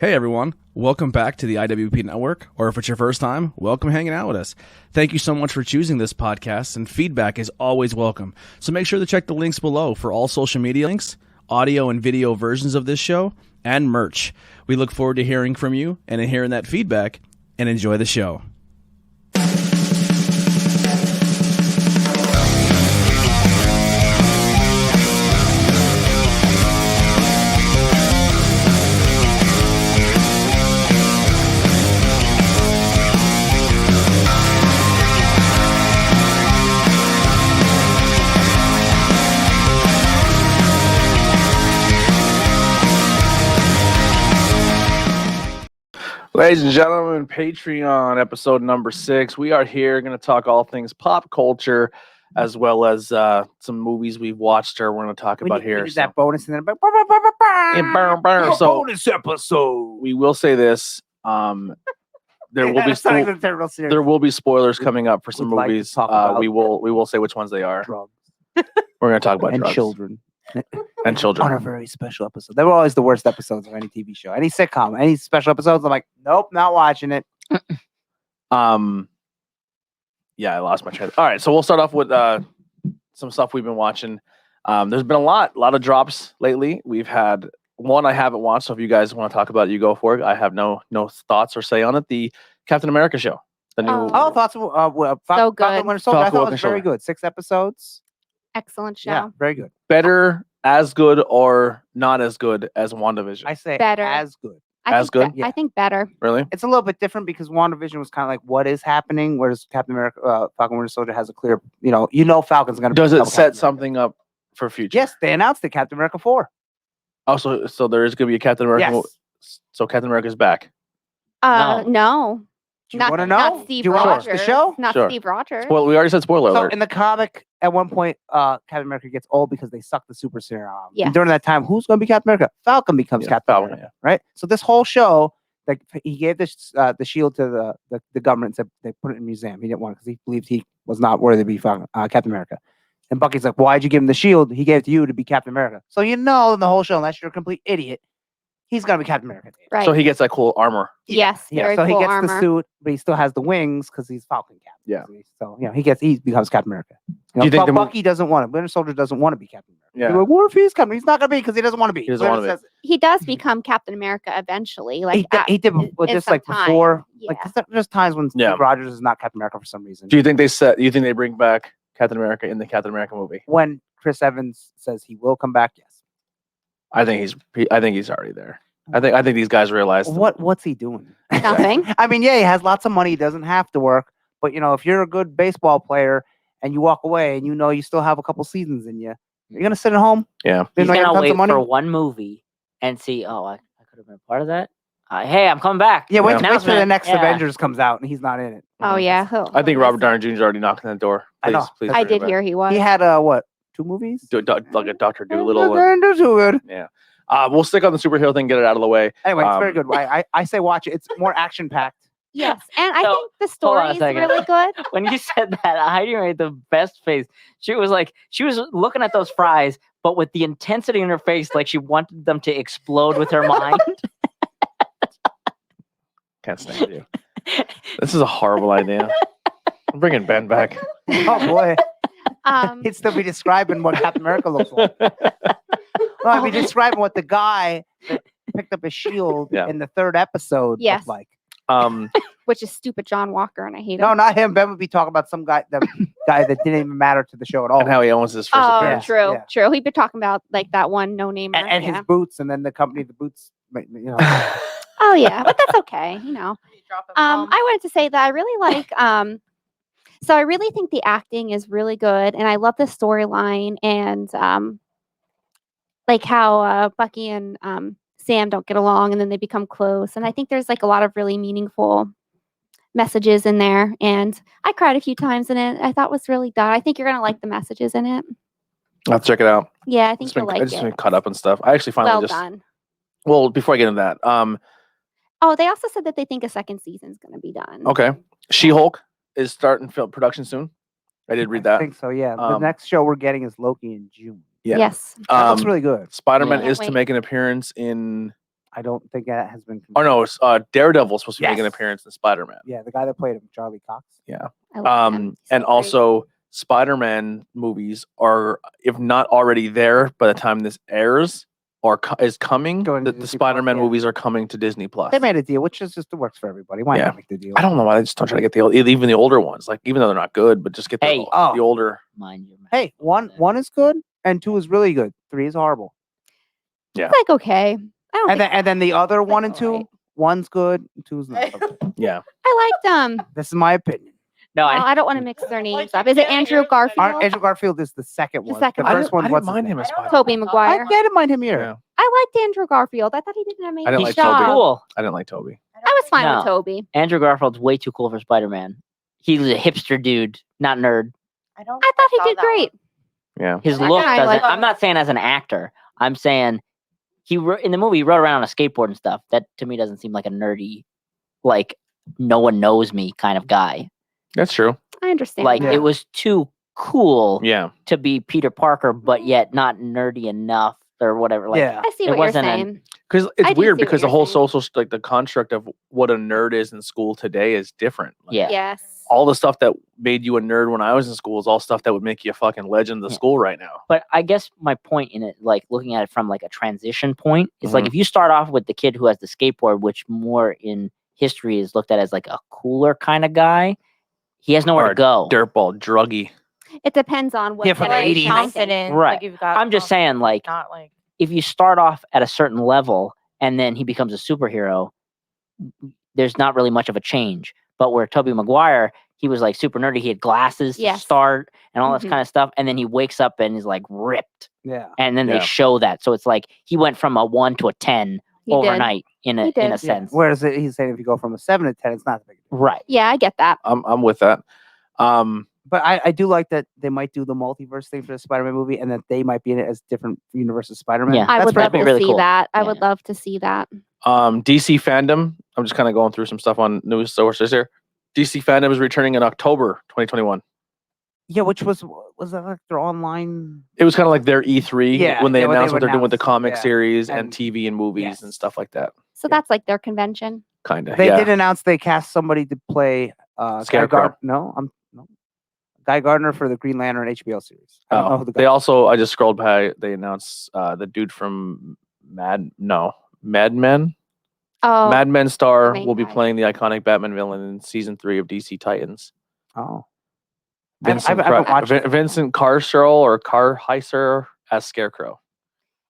Hey everyone, welcome back to the IWP Network, or if it's your first time, welcome hanging out with us. Thank you so much for choosing this podcast, and feedback is always welcome. So make sure to check the links below for all social media links, audio and video versions of this show, and merch. We look forward to hearing from you and hearing that feedback, and enjoy the show. Ladies and gentlemen, Patreon episode number 6. We are here going to talk all things pop culture, as well as some movies we've watched or we're going to talk about here. That bonus and then So bonus episode. we will say this: there will be spoilers coming up for some Would like to movies. talk about we will say which ones they are. drugs We're going to talk about and drugs children and children. on a very special episode. They were always the worst episodes of any TV show, any sitcom, any special episodes. I'm like, nope, not watching it. Yeah, I lost my train. All right, so we'll start off with some stuff we've been watching. There's been a lot of drops lately. We've had one I haven't watched, so if you guys want to talk about it, you go for it. I have no thoughts or say on it. The Captain America show. The new Thoughts. So good. Falcon Winter Soldier. I Falcon thought it Winter was very Soldier. good. 6 episodes. Excellent show. Yeah, very good. better, as good, or not as good as WandaVision? I say Better. as good. As good? Yeah. I think better. Really? It's a little bit different because WandaVision was kind of like what is happening, whereas Captain America, Falcon Winter Soldier has a clear, Falcon's going to. Does it set something up for future? Yes, they announced it. Captain America 4. Oh, so there is going to be a Captain America. Yes. So Captain America's back. No. Do you Not- want to know? not Steve Do you want to watch the Rogers. show? Not Sure. Steve Rogers. Well, we already said spoiler So alert. in the comic, at one point, Captain America gets old because they suck the super serum. Yes. And during that time, who's going to be Captain America? Falcon becomes Yeah, Captain Falcon, America, right? So this whole show, like he gave this the shield to the government and said they put it in a museum. He didn't want it because he believed he was not worthy to be Captain America. And Bucky's like, why'd you give him the shield? He gave it to you to be Captain America. So in the whole show, unless you're a complete idiot, he's going to be Captain America. Right. So he gets that cool armor. yes. Yeah, Very so cool he gets armor. the suit, but he still has the wings because he's Falcon Captain. Yeah. So he becomes Captain America. Do you think the mo- Bucky doesn't want it? Winter Soldier doesn't want to be Captain America. Yeah. You're like, what if he's Captain? He's not going to be because he doesn't want to be. He doesn't wanna be. He does become Captain America eventually. Like He did in just some like time. before. Yeah. Like 'cause there's times when Yeah. Steve Rogers is not Captain America for some reason. Do you think they bring back Captain America in the Captain America movie? When Chris Evans says he will come back, yes. I think he's already there. I think these guys realize What's he doing? Nothing. I mean, yeah, he has lots of money. He doesn't have to work. But if you're a good baseball player and you walk away and you still have a couple seasons in you, you're gonna sit at home. Yeah. You're He's gonna get gonna tons wait of money. for one movie and see. Oh, I could have been a part of that. Hey, I'm coming back. Yeah, wait Yeah. till the Announcement. next Yeah. Avengers comes out and he's not in it. Oh yeah. I think Robert Downey Jr. is already knocking on the door. I know. Please I bring him did back. hear he was. He had 2 movies? Like a Dr. Doolittle. They're too good. Yeah. We'll stick on the superhero thing, get it out of the way. Anyway, it's very Um, good. I say watch it. It's more action packed. Yes, and I So, think the hold on story a is second. really good. When you said that, Heidi made the best face. She was looking at those fries, but with the intensity in her face, like she wanted them to explode with her mind. Can't stand you. This is a horrible idea. I'm bringing Ben back. Oh boy, Um, he'd still be describing what Captain America looks like. No, I'd be describing what the guy that picked up his shield Yeah. in the 3rd episode Yes. looked like. which is stupid John Walker, and I hate him. No, not him. Ben would be talking about some guy, the guy that didn't even matter to the show at all. And how he owns his first Oh, appearance. true, Yeah. true. He'd been talking about like that one no-namer. and yeah. his boots, and then the company, the boots. Oh yeah, but that's okay. I wanted to say that I really like. So I really think the acting is really good, and I love the storyline, and like how Bucky and Sam don't get along, and then they become close. And I think there's like a lot of really meaningful messages in there, and I cried a few times in it. I thought it was really done. I think you're gonna like the messages in it. I'll have to check it out. Yeah, I think you'll I like just it. been caught up and stuff. I actually finally Well done. Well, before I get into that, Oh, they also said that they think a second season's gonna be done. okay, She-Hulk is starting film production soon. I did read I that. think so. Yeah, the Um, next show we're getting is Loki in June. Yeah. Yes. That looks really good. Spider-Man Yeah. is Can't to wait. make an appearance in I don't think that has been. Oh no, it's, Daredevil's supposed to be making an Yes. appearance in Spider-Man. Yeah, the guy that played him, Charlie Cox. I love him. He's And so great. also Spider-Man movies are, if not already there by the time this airs, or is coming. Going to The Disney Plus, Spider-Man yeah. movies are coming to Disney Plus. They made a deal, which is just works for everybody. Why Yeah. not make the deal? I don't know why they just don't try to get even the older ones. Like even though they're not good, but just get the, Hey. the older. Mind your mouth. Hey, one is good, and 2 is really good. 3 is horrible. Yeah. It's like okay. I don't. And think then the other it's, like, 1 and 2, alright. 1's good, 2's not. So good. Yeah. I liked This is my opinion. No, Well, I, I don't want to mix their names up. Is it Andrew Garfield? Andrew Garfield is the second The one. second the one. first one I was didn't mind him as Spider-Man. Tobey I Maguire. didn't mind him here. Yeah. I liked Andrew Garfield. I thought he did an amazing didn't he's like so Tobey. job. cool. I didn't like Toby. I was fine No. with Toby. Andrew Garfield's way too cool for Spider-Man. He's a hipster dude, not nerd. I thought he did great. Yeah. His That look guy, doesn't. like- I'm not saying as an actor. I'm saying in the movie he rode around on a skateboard and stuff. That to me doesn't seem like a nerdy, like no one knows me kind of guy. That's true. I understand. Like that. it was too cool Yeah. to be Peter Parker, but yet not nerdy enough or whatever. Like Yeah. I see it what you're wasn't saying. Because I it's do weird see what because the you're whole saying. social like the construct of what a nerd is in school today is different. Like, Yeah. Yes. all the stuff that made you a nerd when I was in school is all stuff that would make you a fucking legend of the Yeah. school right now. But I guess my point in it, like looking at it from like a transition point, is like Mhm. if you start off with the kid who has the skateboard, which more in history is looked at as like a cooler kind of guy, he has nowhere Or to go. Dirtball, druggy. It depends on what Yeah, for the generation, 80s. I think. confident. Right. Like you've got I'm just saying, like, not like if you start off at a certain level and then he becomes a superhero, there's not really much of a change. But where Tobey Maguire, he was like super nerdy. He had glasses to Yes. start and all this Mhm. kind of stuff. And then he wakes up and is like ripped. Yeah. And then Yeah. they show that. So it's like he went from a 1 to a 10 He did. overnight in He a did. sense. Whereas he's saying if you go from a 7 to 10, it's not a big deal. Right. Yeah, I get that. I'm with that. But I do like that they might do the multiverse thing for the Spider-Man movie, and that they might be in it as different universes of Spider-Man. Yeah. I That's would pretty love be to really see cool. that. I Yeah. would love to see that. DC fandom. I'm just kind of going through some stuff on news sources here. DC fandom is returning in October 2021. Yeah, which was that like their online? It was kind of like their E3 Yeah, when they yeah, when they announced what they're doing with the announced, comic yeah. series and And- TV and movies yes. and stuff like that. So that's like their convention. Kind of. They Yeah. did announce they cast somebody to play Scarecrow. Guy Gardner for the Green Lantern HBO series. I don't know who the guy. They also, I just scrolled by. They announced the dude from Mad Men. Oh, Mad Men star main will be guy. playing the iconic Batman villain in season 3 of DC Titans. Oh, Vincent, I haven't watched it. Vincent Carcel or Carheiser as Scarecrow.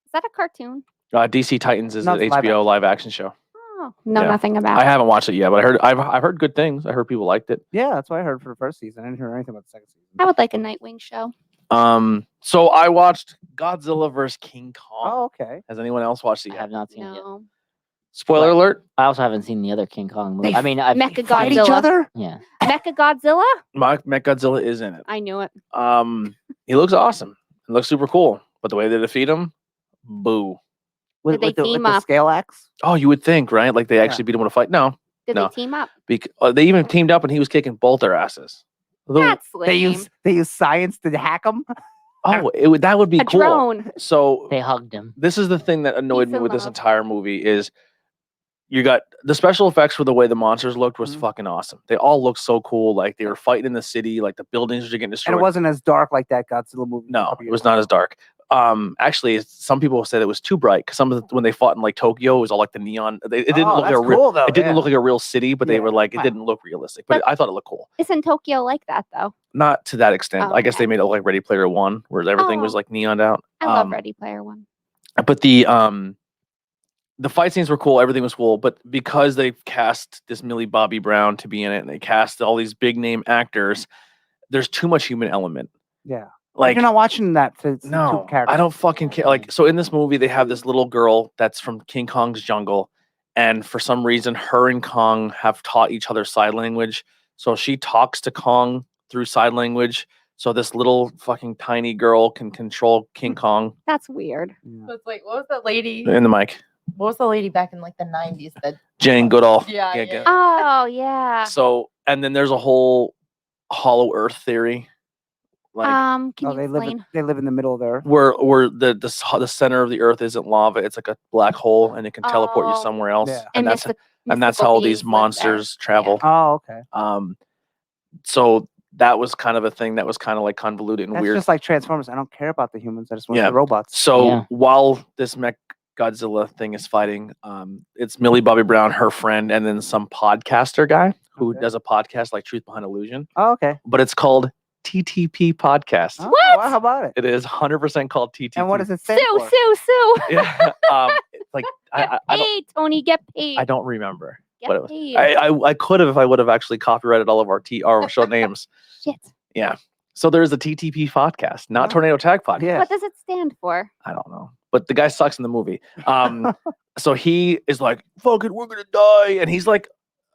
is that a cartoon? DC Titans is No, an it's live HBO action. live action show. Oh, no, Yeah. nothing about. I haven't watched it yet, but I've heard good things. I heard people liked it. yeah, that's what I heard for the first season. I didn't hear anything about the second season. I would like a Nightwing show. So I watched Godzilla vs King Kong. Oh, okay. Has anyone else watched it I yet? have not seen it yet. No. Spoiler alert: I also haven't seen the other King Kong movie. They I mean, I've Mecha Fight each Godzilla. other? Yeah. Mecha Godzilla? Mechagodzilla is in it. I knew it. He looks awesome. It looks super cool, but the way they defeat him, boo. With, Did they with the, team with the up? scale axe? Oh, you would think, right? Like they actually beat him with a fight. No, Did No. they team up? they even teamed up, and he was kicking both their asses. That's lame. They use science to hack them. That would be a cool. drone. So They hugged him. this is the thing that annoyed Peace me and with this love. entire movie is you got the special effects for the way the monsters looked was Mhm. fucking awesome. They all looked so cool. Like they were fighting in the city, like the buildings were getting destroyed. And it wasn't as dark like that Godzilla movie. from a No, couple it years was not ago. as dark. Actually, some people said it was too bright because some of when they fought in like Tokyo, it was all like the neon. It didn't Oh, look like that's a real. cool, though, It didn't yeah. look like a real city, but they Yeah, were like it wow. didn't look realistic. But But- I thought it looked cool. Isn't Tokyo like that though? Not to that extent. Oh, I guess okay. they made it look like Ready Player One, where everything was Oh. like neoned out. I love Ready Player One. But the fight scenes were cool. Everything was cool. But because they cast this Millie Bobby Brown to be in it, and they cast all these big name actors, there's too much human element. Yeah. Like You're not watching that. To see no, two characters. I don't fucking care. Like, so in this movie, they have this little girl that's from King Kong's jungle, and for some reason, her and Kong have taught each other sign language. So she talks to Kong through sign language. So this little fucking tiny girl can control King Kong That's weird. Yeah. So it's like, what was that lady? in the mic. What was the lady back in like the 90s that? Jane Goodall. Yeah. go. Oh yeah. So, and then there's a whole Hollow Earth theory Like Can you they explain? live in the middle of the earth. where the center of the earth isn't lava, it's like a black hole, and it can teleport you Oh. somewhere else. Yeah. And that's mystical how all beings these live there. monsters travel. Oh, okay. So that was kind of a thing that was kind of like convoluted and That's weird. just like Transformers. I don't care about the humans. I just want Yeah. the robots. So Yeah. while this mech Godzilla thing is fighting, it's Millie Bobby Brown, her friend, and then some podcaster guy who Okay. does a podcast like Truth Behind Illusion, Oh, okay. but it's called TTP Podcast. Oh, What? wow, how about it? It is 100% called TTP. And what does it stand Sue, for? sue, sue. Yeah. Like Get I paid, Tony. Get paid. don't remember. Get But it was, paid. I could have if I would have actually copyrighted all of our show names. Shit. Yeah. So there's a TTP podcast, not Oh. Tornado Tag podcast. Yeah. What does it stand for? I don't know. But the guy sucks in the movie. So he is like, fuck it, we're gonna die. And he's like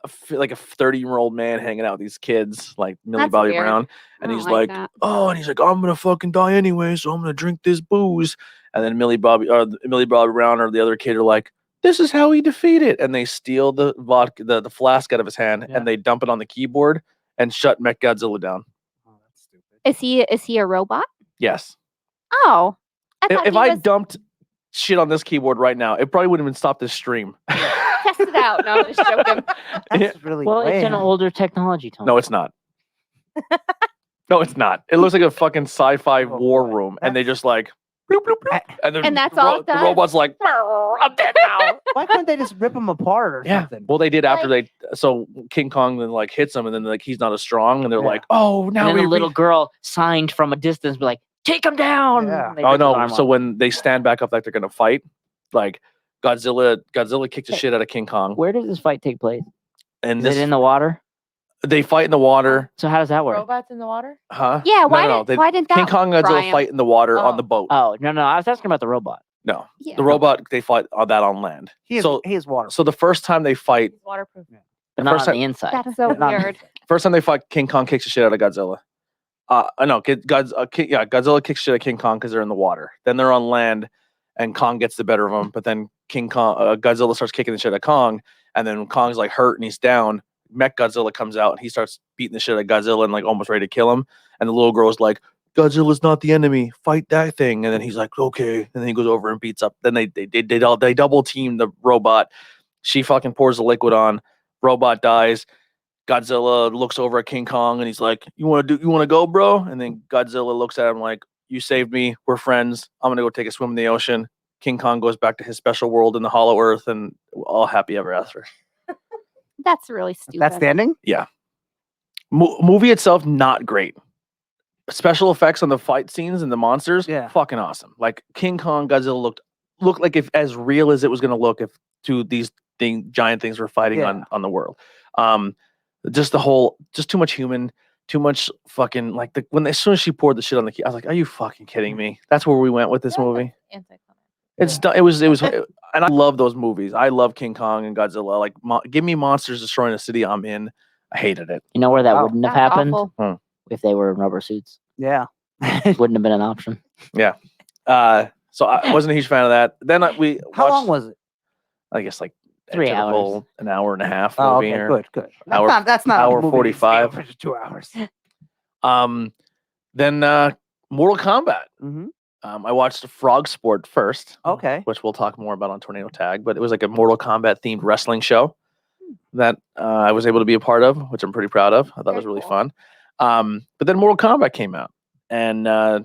a 30-year-old man hanging out with these kids, like Millie That's Bobby weird. Brown. I And don't he's like like, that. oh, and he's like, I'm gonna fucking die anyway, so I'm gonna drink this booze. And then Millie Bobby Brown or the other kid are like, this is how he defeated. And they steal the vodka, the flask out of his hand, Yeah. and they dump it on the keyboard and shut Mechagodzilla down. Oh, that's stupid. Is he a robot? Yes. Oh. I thought If he I was dumped shit on this keyboard right now, it probably wouldn't even stop this stream. test it out. No, I'm just joking. That's really Well, it's an lame. older technology, Tony. No, it's not. No, it's not. It looks like a fucking sci-fi Oh, war boy. room, and they just like, bloop, bloop, bloop, and, then And that's all it the does? robot's like, I'm dead now. Why couldn't they just rip them apart or Yeah. something? Well, they did after so King Kong then like hits him, and then like he's not as strong, and they're Yeah. like, oh, And now then we the little girl signed from a distance, be like, take him down. Yeah. They Oh rip his no! arm So off. when they stand back up like they're gonna fight, like Godzilla kicks the Hey. shit out of King Kong, Where does this fight take place? and Is this it in the water? they fight in the water, So how does that work? Robots in the water? huh? Yeah, No, why no, they- why didn't that King Kong and Godzilla Brian? fight in the water on Oh. the boat. Oh, no, I was asking about the robot. No, Yeah. the robot they fight on that on land. He is, So he is water. so the first time they fight, It's waterproof. But The not first on time- the inside. That's so Not- weird. first time they fight, King Kong kicks the shit out of Godzilla. Godzilla kicks shit out of King Kong because they're in the water. Then they're on land, and Kong gets the better of them. But then Godzilla starts kicking the shit out of Kong, and then Kong's like hurt and he's down. Mech Godzilla comes out and he starts beating the shit out of Godzilla and like almost ready to kill him. And the little girl's like, Godzilla's not the enemy. Fight that thing. And then he's like, okay. And then he goes over and beats up. Then they double team the robot. She fucking pours the liquid on. Robot dies. Godzilla looks over at King Kong and he's like, you want to go, bro? And then Godzilla looks at him like, you saved me. We're friends. I'm gonna go take a swim in the ocean. King Kong goes back to his special world in the Hollow Earth, and all happy ever after. That's really stupid. That's the ending? Movie itself not great. Special effects on the fight scenes and the monsters, Yeah. fucking awesome. Like King Kong, Godzilla looked like if as real as it was gonna look if two these giant things were fighting Yeah. on the world. Just too much human, too much fucking like as soon as she poured the shit on the key, I was like, are you fucking kidding me? That's where we went with this Yeah, movie. Anticlimactic. It's done. It was, and I love those movies. I love King Kong and Godzilla. Like, give me monsters destroying a city. I'm in. I hated it. You know where that Wow. wouldn't have That's happened? awful. If they were in rubber suits. Yeah. Wouldn't have been an option. So I wasn't a huge fan of that. Then we How watched, long was it? I guess like 3 typical hours. an hour and a half Oh, movie. okay, or- good. hour- That's not hour a movie to stay 45. over for 2 hours. Then Mortal Kombat. Mm-hmm. I watched Frog Sport first, Okay. which we'll talk more about on Tornado Tag. But it was like a Mortal Kombat themed wrestling show that I was able to be a part of, which I'm pretty proud of. I thought it was Very really cool. fun. But then Mortal Kombat came out, and a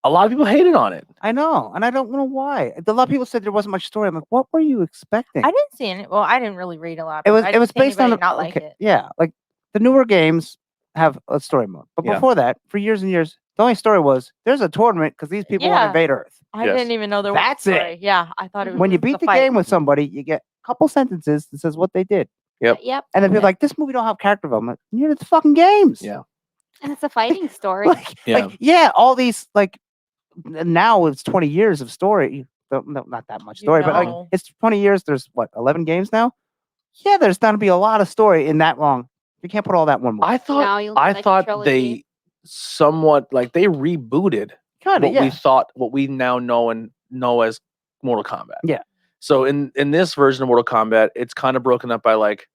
lot of people hated on it. I know, and I don't know why. A lot of people said there wasn't much story. I'm like, what were you expecting? I didn't see any. Well, I didn't really read a lot. It but was I it didn't was see based on anybody the not like okay, it. yeah, like the newer games have a story mode, but Yeah. before that, for years and years, the only story was there's a tournament because these people want to Yeah. invade Earth. I Yes. didn't even know there was. That's a it. story. Yeah, I thought it was. When you just beat a the fight. game with somebody, you get a couple sentences that says what they did, Yep. Yep. and then people are like, "This movie don't have character development." You're the fucking games. Yeah. And it's a fighting story. Yeah. All these now it's 20 years of story. No, not that much You story, but like know. it's 20 years. There's what 11 games now. Yeah, there's going to be a lot of story in that long. You can't put all that in one movie. I Now thought you'll do, I like, a thought trilogy. they somewhat like they rebooted Kind of, what we now know as Mortal Kombat. Yeah. So in this version of Mortal Kombat, it's kind of broken up by like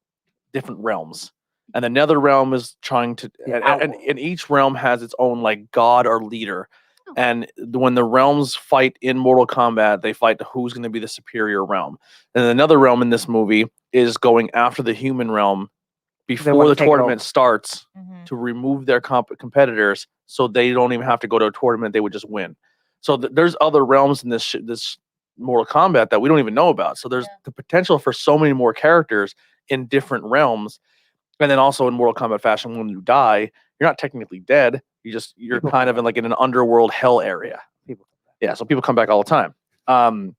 different realms. and the nether realm is trying to and Outworld. each realm has its own like god or leader. Oh. And when the realms fight in Mortal Kombat, they fight who's going to be the superior realm. And another realm in this movie is going after the human realm before wanna the take it over. tournament starts Mhm. to remove their competitors, so they don't even have to go to a tournament; they would just win. So there's other realms in this Mortal Kombat that we don't even know about. So there's the potential for so many more characters in different realms. And then also in Mortal Kombat fashion, when you die, you're not technically dead. You're People kind come of in like in an underworld hell area. People. Yeah, so people come back all the time.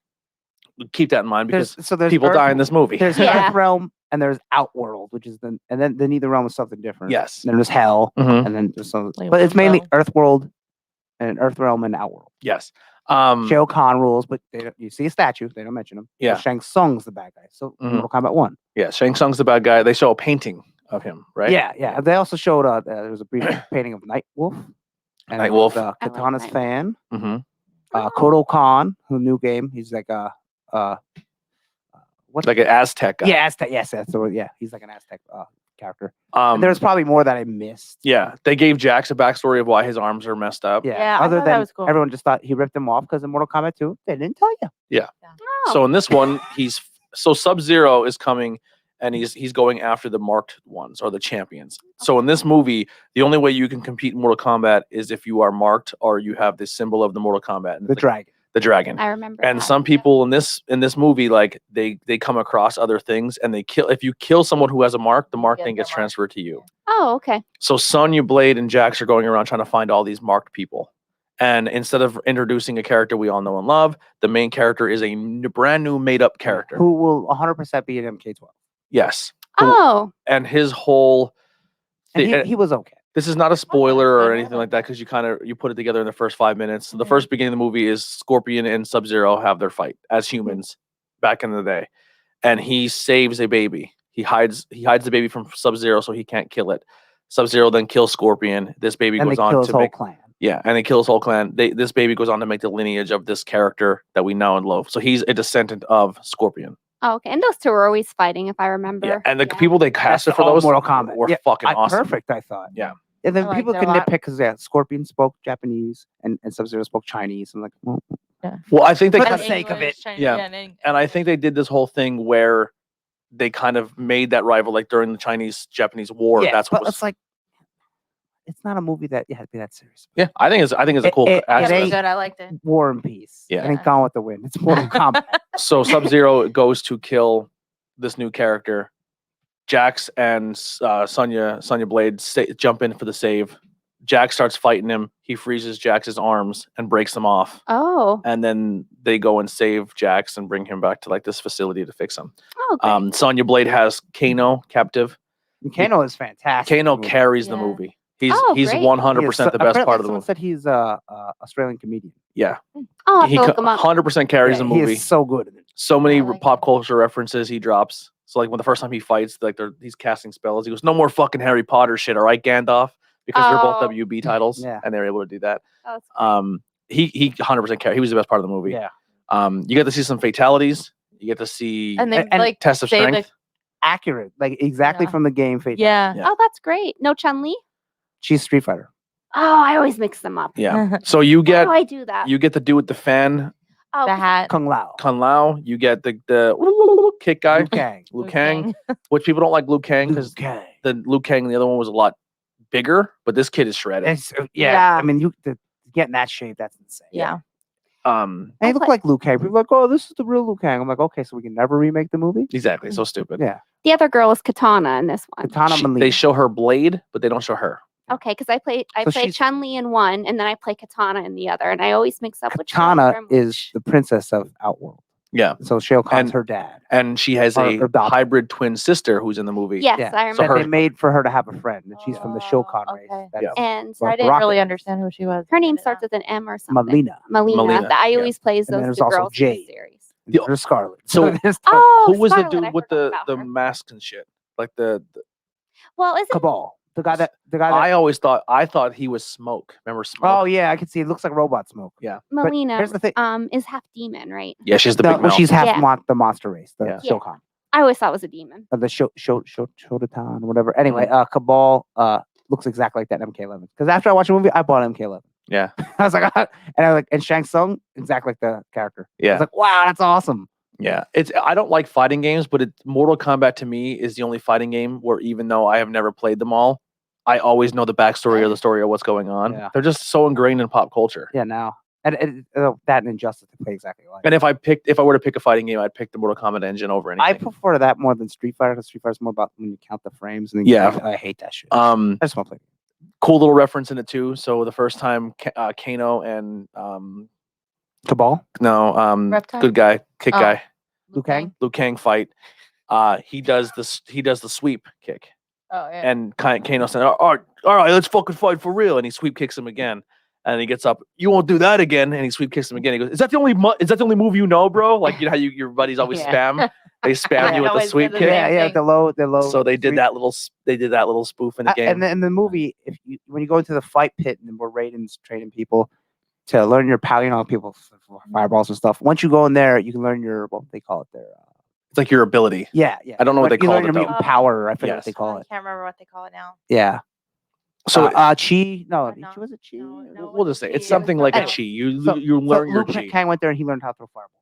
Keep that in mind because There's people Earth, die in this movie. There's Yeah. Earth realm and there's Outworld, which is and then either realm is something different. Yes. And then there's Hell, Mhm. and then there's some, Like but it's mainly Limbo. Earthworld and Earth realm and Outworld. Yes. Shao Kahn rules, but you see a statue, they don't mention him. Yeah. So Shang Tsung's the bad guy. So Mhm. Mortal Kombat 1. Yeah, Shang Tsung's the bad guy. They show a painting of him, right? Yeah. They also showed there was a brief painting of Nightwolf. And Nightwolf. it was, I like Katana's Nightwolf. fan. Mm-hmm. Kodo Khan, who new game. He's like what's Like an Aztec guy. yeah, Aztec. Yes, that's the word. Yeah, he's like an Aztec character. And there's probably more that I missed. yeah, they gave Jax a backstory of why his arms are messed up. Yeah. Yeah, I Other thought that than was cool. everyone just thought he ripped them off because in Mortal Kombat 2, they didn't tell you. Oh. So in this one, Sub-Zero is coming and he's going after the marked ones or the champions. So in this movie, the only way you can compete in Mortal Kombat is if you are marked or you have the symbol of the Mortal Kombat. And The it's dragon. the dragon. I remember. And that. some people in this movie, like they come across other things and they kill. If you kill someone who has a mark, the mark get thing the gets mark. transferred to you. Oh, okay. So Sonya Blade and Jax are going around trying to find all these marked people. And instead of introducing a character we all know and love, the main character is a brand new made up character. Who will 100% be in MK12. Yes. Oh, And his whole And he was okay. this is not a spoiler or good. anything like that because you put it together in the first 5 minutes. So the Mhm. first beginning of the movie is Scorpion and Sub-Zero have their fight as humans back in the day. And he saves a baby. He hides the baby from Sub-Zero so he can't kill it. Sub-Zero then kills Scorpion. This baby And they goes on kill his to whole make clan. and they kill his whole clan. This baby goes on to make the lineage of this character that we know and love. So he's a descendant of Scorpion. oh, okay. And those two were always fighting, if I remember. Yeah. And the Yeah. people they casted for all those Mortal Kombat. were Yeah, fucking awesome. Perfect, I thought. Yeah. And then I liked people it a could lot. nitpick because Scorpion spoke Japanese and Sub-Zero spoke Chinese. I'm like, well, Well, I think they For kind the of, sake of it. Yeah. and I think they did this whole thing where they kind of made that rival like during the Chinese-Japanese war. yeah, That's what but was. it's like, it's not a movie that you have to be that serious. Yeah, I think it's a cool it Yeah, it aspect. was good. I liked it. War and Peace. Yeah. It ain't Gone with the Wind. It's Mortal Kombat. So Sub-Zero goes to kill this new character. Jax and Sonya Blade jump in for the save. Jax starts fighting him. He freezes Jax's arms and breaks them off. Oh, And then they go and save Jax and bring him back to like this facility to fix him. oh, great. Sonya Blade has Kano captive. And Kano is fantastic. Kano in the movie. carries the Yeah. movie. He's Oh, he's great. 100% the best part of the Someone movie. said he's a Australian comedian. Yeah, I'll have he to look 'em up. 100% carries the He movie. is so good in it. So many I like pop it. culture references he drops. So like when the first time he fights, like he's casting spells. He goes, "No more fucking Harry Potter shit, all right, Gandalf," because they're both Oh. WB titles, Yeah. and they're able to do that. Oh, it's great. He 100% carry. He was the best part of the movie. Yeah. You get to see some fatalities. You get to see And they And like test of say the- strength. Accurate. Like exactly Yeah. from the game. Fatality. yeah. Yeah. Oh, that's great. No Chun Li. She's Street Fighter. Oh, I always mix them up. Yeah. So you get How do I do that? you get the dude with the fan, Oh, The hat. Kung Lao. Kung Lao. You get the kick guy, Liu Kang. Liu Kang, which people don't like Liu Kang Liu because Kang. the Liu Kang, the other one was a lot bigger, but this kid is shredded. Yeah. Yeah. I mean, you to get in that shape, that's insane. Yeah. Um, And he looked Okay. like Liu Kang. People are like, oh, this is the real Liu Kang. I'm like, okay, so we can never remake the movie? exactly. So stupid. Yeah. the other girl is Katana in this one. Katana They Malina. show her blade, but they don't show her. Okay, because I So played she's- Chun Li in one, and then I play Katana in the other, and I always mix up which Katana one from is which. the princess of Outworld. Yeah, So Shao Kahn's And- her dad. and she has Or a adopted. hybrid twin sister who's in the movie. Yes, Yeah. I So remember. That they made for her to have a friend, and she's from the Shao Kahn Oh, race. okay. That's Yeah. and Well, I didn't Rocket really is understand who she was. her name starts with an M or something. Malina. Melina. Melina, I yeah. always plays And then those there's two also girls in the Jade. series. And The- there's Scarlet. So- there's Oh, Who was Scarlet, the I dude with forgot the about her. mask and shit? Like the Well, is it? Cabal. The guy that I thought he was Smoke. Remember Smoke? Oh yeah, I can see. It looks like robot smoke. but Melina here's the thing. is half demon, right? yeah, she's the No, big mouth. she's half Yeah. the monster race. The Yeah. Shao Kahn. I always thought it was a demon. the Shototan or whatever. Anyway, Cabal looks exactly like that MK11. Because after I watched the movie, I bought MK11. Yeah. I was like, and Shang Tsung, exactly like the character. I Yeah. was like, wow, that's awesome. Yeah. I don't like fighting games, but Mortal Kombat to me is the only fighting game where even though I have never played them all, I always know the backstory or the story of what's going on. Yeah. They're just so ingrained in pop culture. Yeah, now. And that and Injustice they play exactly like. And if I were to pick a fighting game, I'd pick the Mortal Kombat engine over anything. I prefer that more than Street Fighter because Street Fighter's more about when you count the frames. And Yeah. I hate that shit. I just want to play. Cool little reference in it too. So the first time Kano and Cabal? Reptile? good guy, kick Oh. guy, Liu Kang? Liu Kang fight. He does the sweep kick. Oh yeah. And Kano said, all right, let's fucking fight for real. And he sweep kicks him again. And he gets up. You won't do that again. And he sweep kicks him again. He goes, "Is that the only move you know, bro? Like you know how your buddies always spam. They spam you with the Always sweep do the kick. same Yeah, thing. the low. So they did sweep. that little spoof in the game. And in the movie, when you go into the fight pit and where Raiden's training people to learn your power, people fireballs and stuff. Once you go in there, you can learn your what they call it there. It's like your ability. Yeah. I don't know what they you call learn it, your though. mutant power. I forget what Yes. they call I it. can't remember what they call it now. Yeah. So Chi. No, No, was it Chi? no, we'll just say Chi. it's something like a Anyway, chi. You So learn your Liu chi. Kang went there and he learned how to throw fireballs.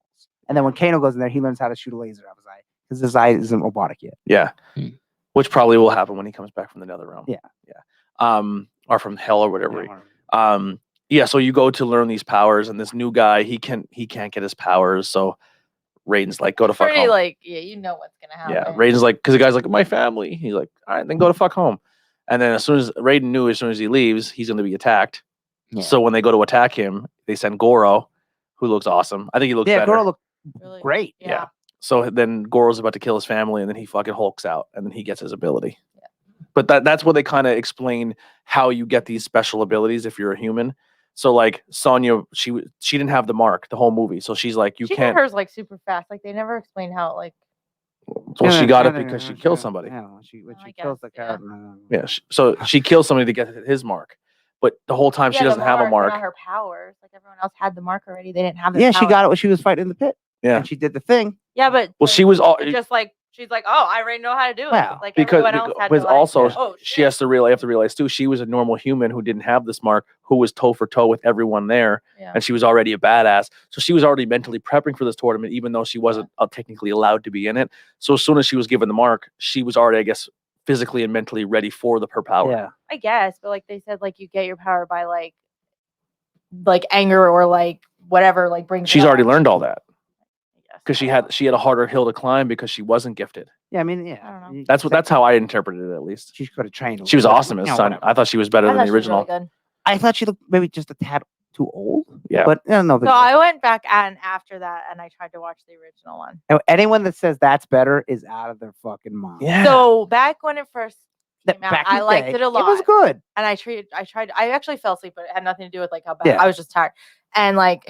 And then when Kano goes in there, he learns how to shoot a laser out of his eye because his eye isn't robotic yet. Yeah. Which probably will happen when he comes back from the nether realm. Yeah. Or from hell or whatever. So you go to learn these powers, and this new guy, he can't get his powers, so Raiden's like, go to fuck Pretty home. like you know what's gonna happen. Yeah, Raiden's like, because the guy's like, my family. He's like, all right, then go to fuck home. And then as soon as Raiden knew, as soon as he leaves, he's going to be attacked. Yeah. So when they go to attack him, they send Goro, who looks awesome. I think he looks better. Goro looked Really, great. Yeah. So then Goro's about to kill his family, and then he fucking hulks out, and then he gets his ability. Yeah. But that's where they kind of explain how you get these special abilities if you're a human. So like Sonya, she didn't have the mark the whole movie, so she's like, you she can't. got hers like super fast. Like they never explained how like. Well, she got it because she killed somebody. Yeah, when she I kills the guess, yeah. character. Yeah. So she kills somebody to get his mark, but the whole time she Yeah, the doesn't have a but mark. not her powers. Like everyone else had the mark already. They didn't have the. Yeah, she got it when she was fighting in the pit. Yeah. And she did the thing. Yeah, but Well, she was all just like she's like, oh, I already know how to do it. Wow. Like because everyone else had but to, like, also oh, she shit. has to realize too, she was a normal human who didn't have this mark, who was toe for toe with everyone there, Yeah. and she was already a badass. So she was already mentally prepping for this tournament, even though she wasn't technically allowed to be in it. So as soon as she was given the mark, she was already, I guess, physically and mentally ready for her power. Yeah. I guess, but like they said, like you get your power by like anger or like whatever, like brings. She's it already up. learned all that I guess. because she had a harder hill to climb because she wasn't gifted. Yeah, I mean, yeah. I don't know. That's how I interpreted it, at least. She could have trained. a She was little bit, awesome as you know, Son. whatever. I thought she was better I than thought the she was really original. good. I thought she looked maybe just a tad too old. Yeah. But I don't know. So I went back and after that, and I tried to watch the original one. Anyone that says that's better is out of their fucking mind. Yeah. So back when it first That came out, back in I the liked day, it a lot. It was good. And I actually fell asleep, but it had nothing to do with like how bad Yeah. I was just tired. And like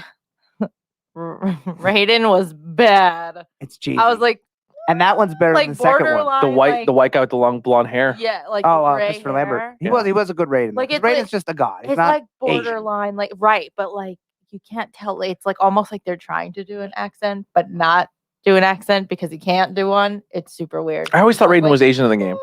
Raiden was bad. It's cheesy. I was like and that one's better than the second one. borderline. the white guy with the long blonde hair. Yeah, like Oh, the gray Christopher Lambert. hair. He was a good Raiden. Like, Like it's Raiden's like- just a god. He's It's not like Asian. borderline, like right, but like you can't tell. It's like almost like they're trying to do an accent, but not do an accent because he can't do one. It's super weird. I always thought Raiden Like, was Asian in the game.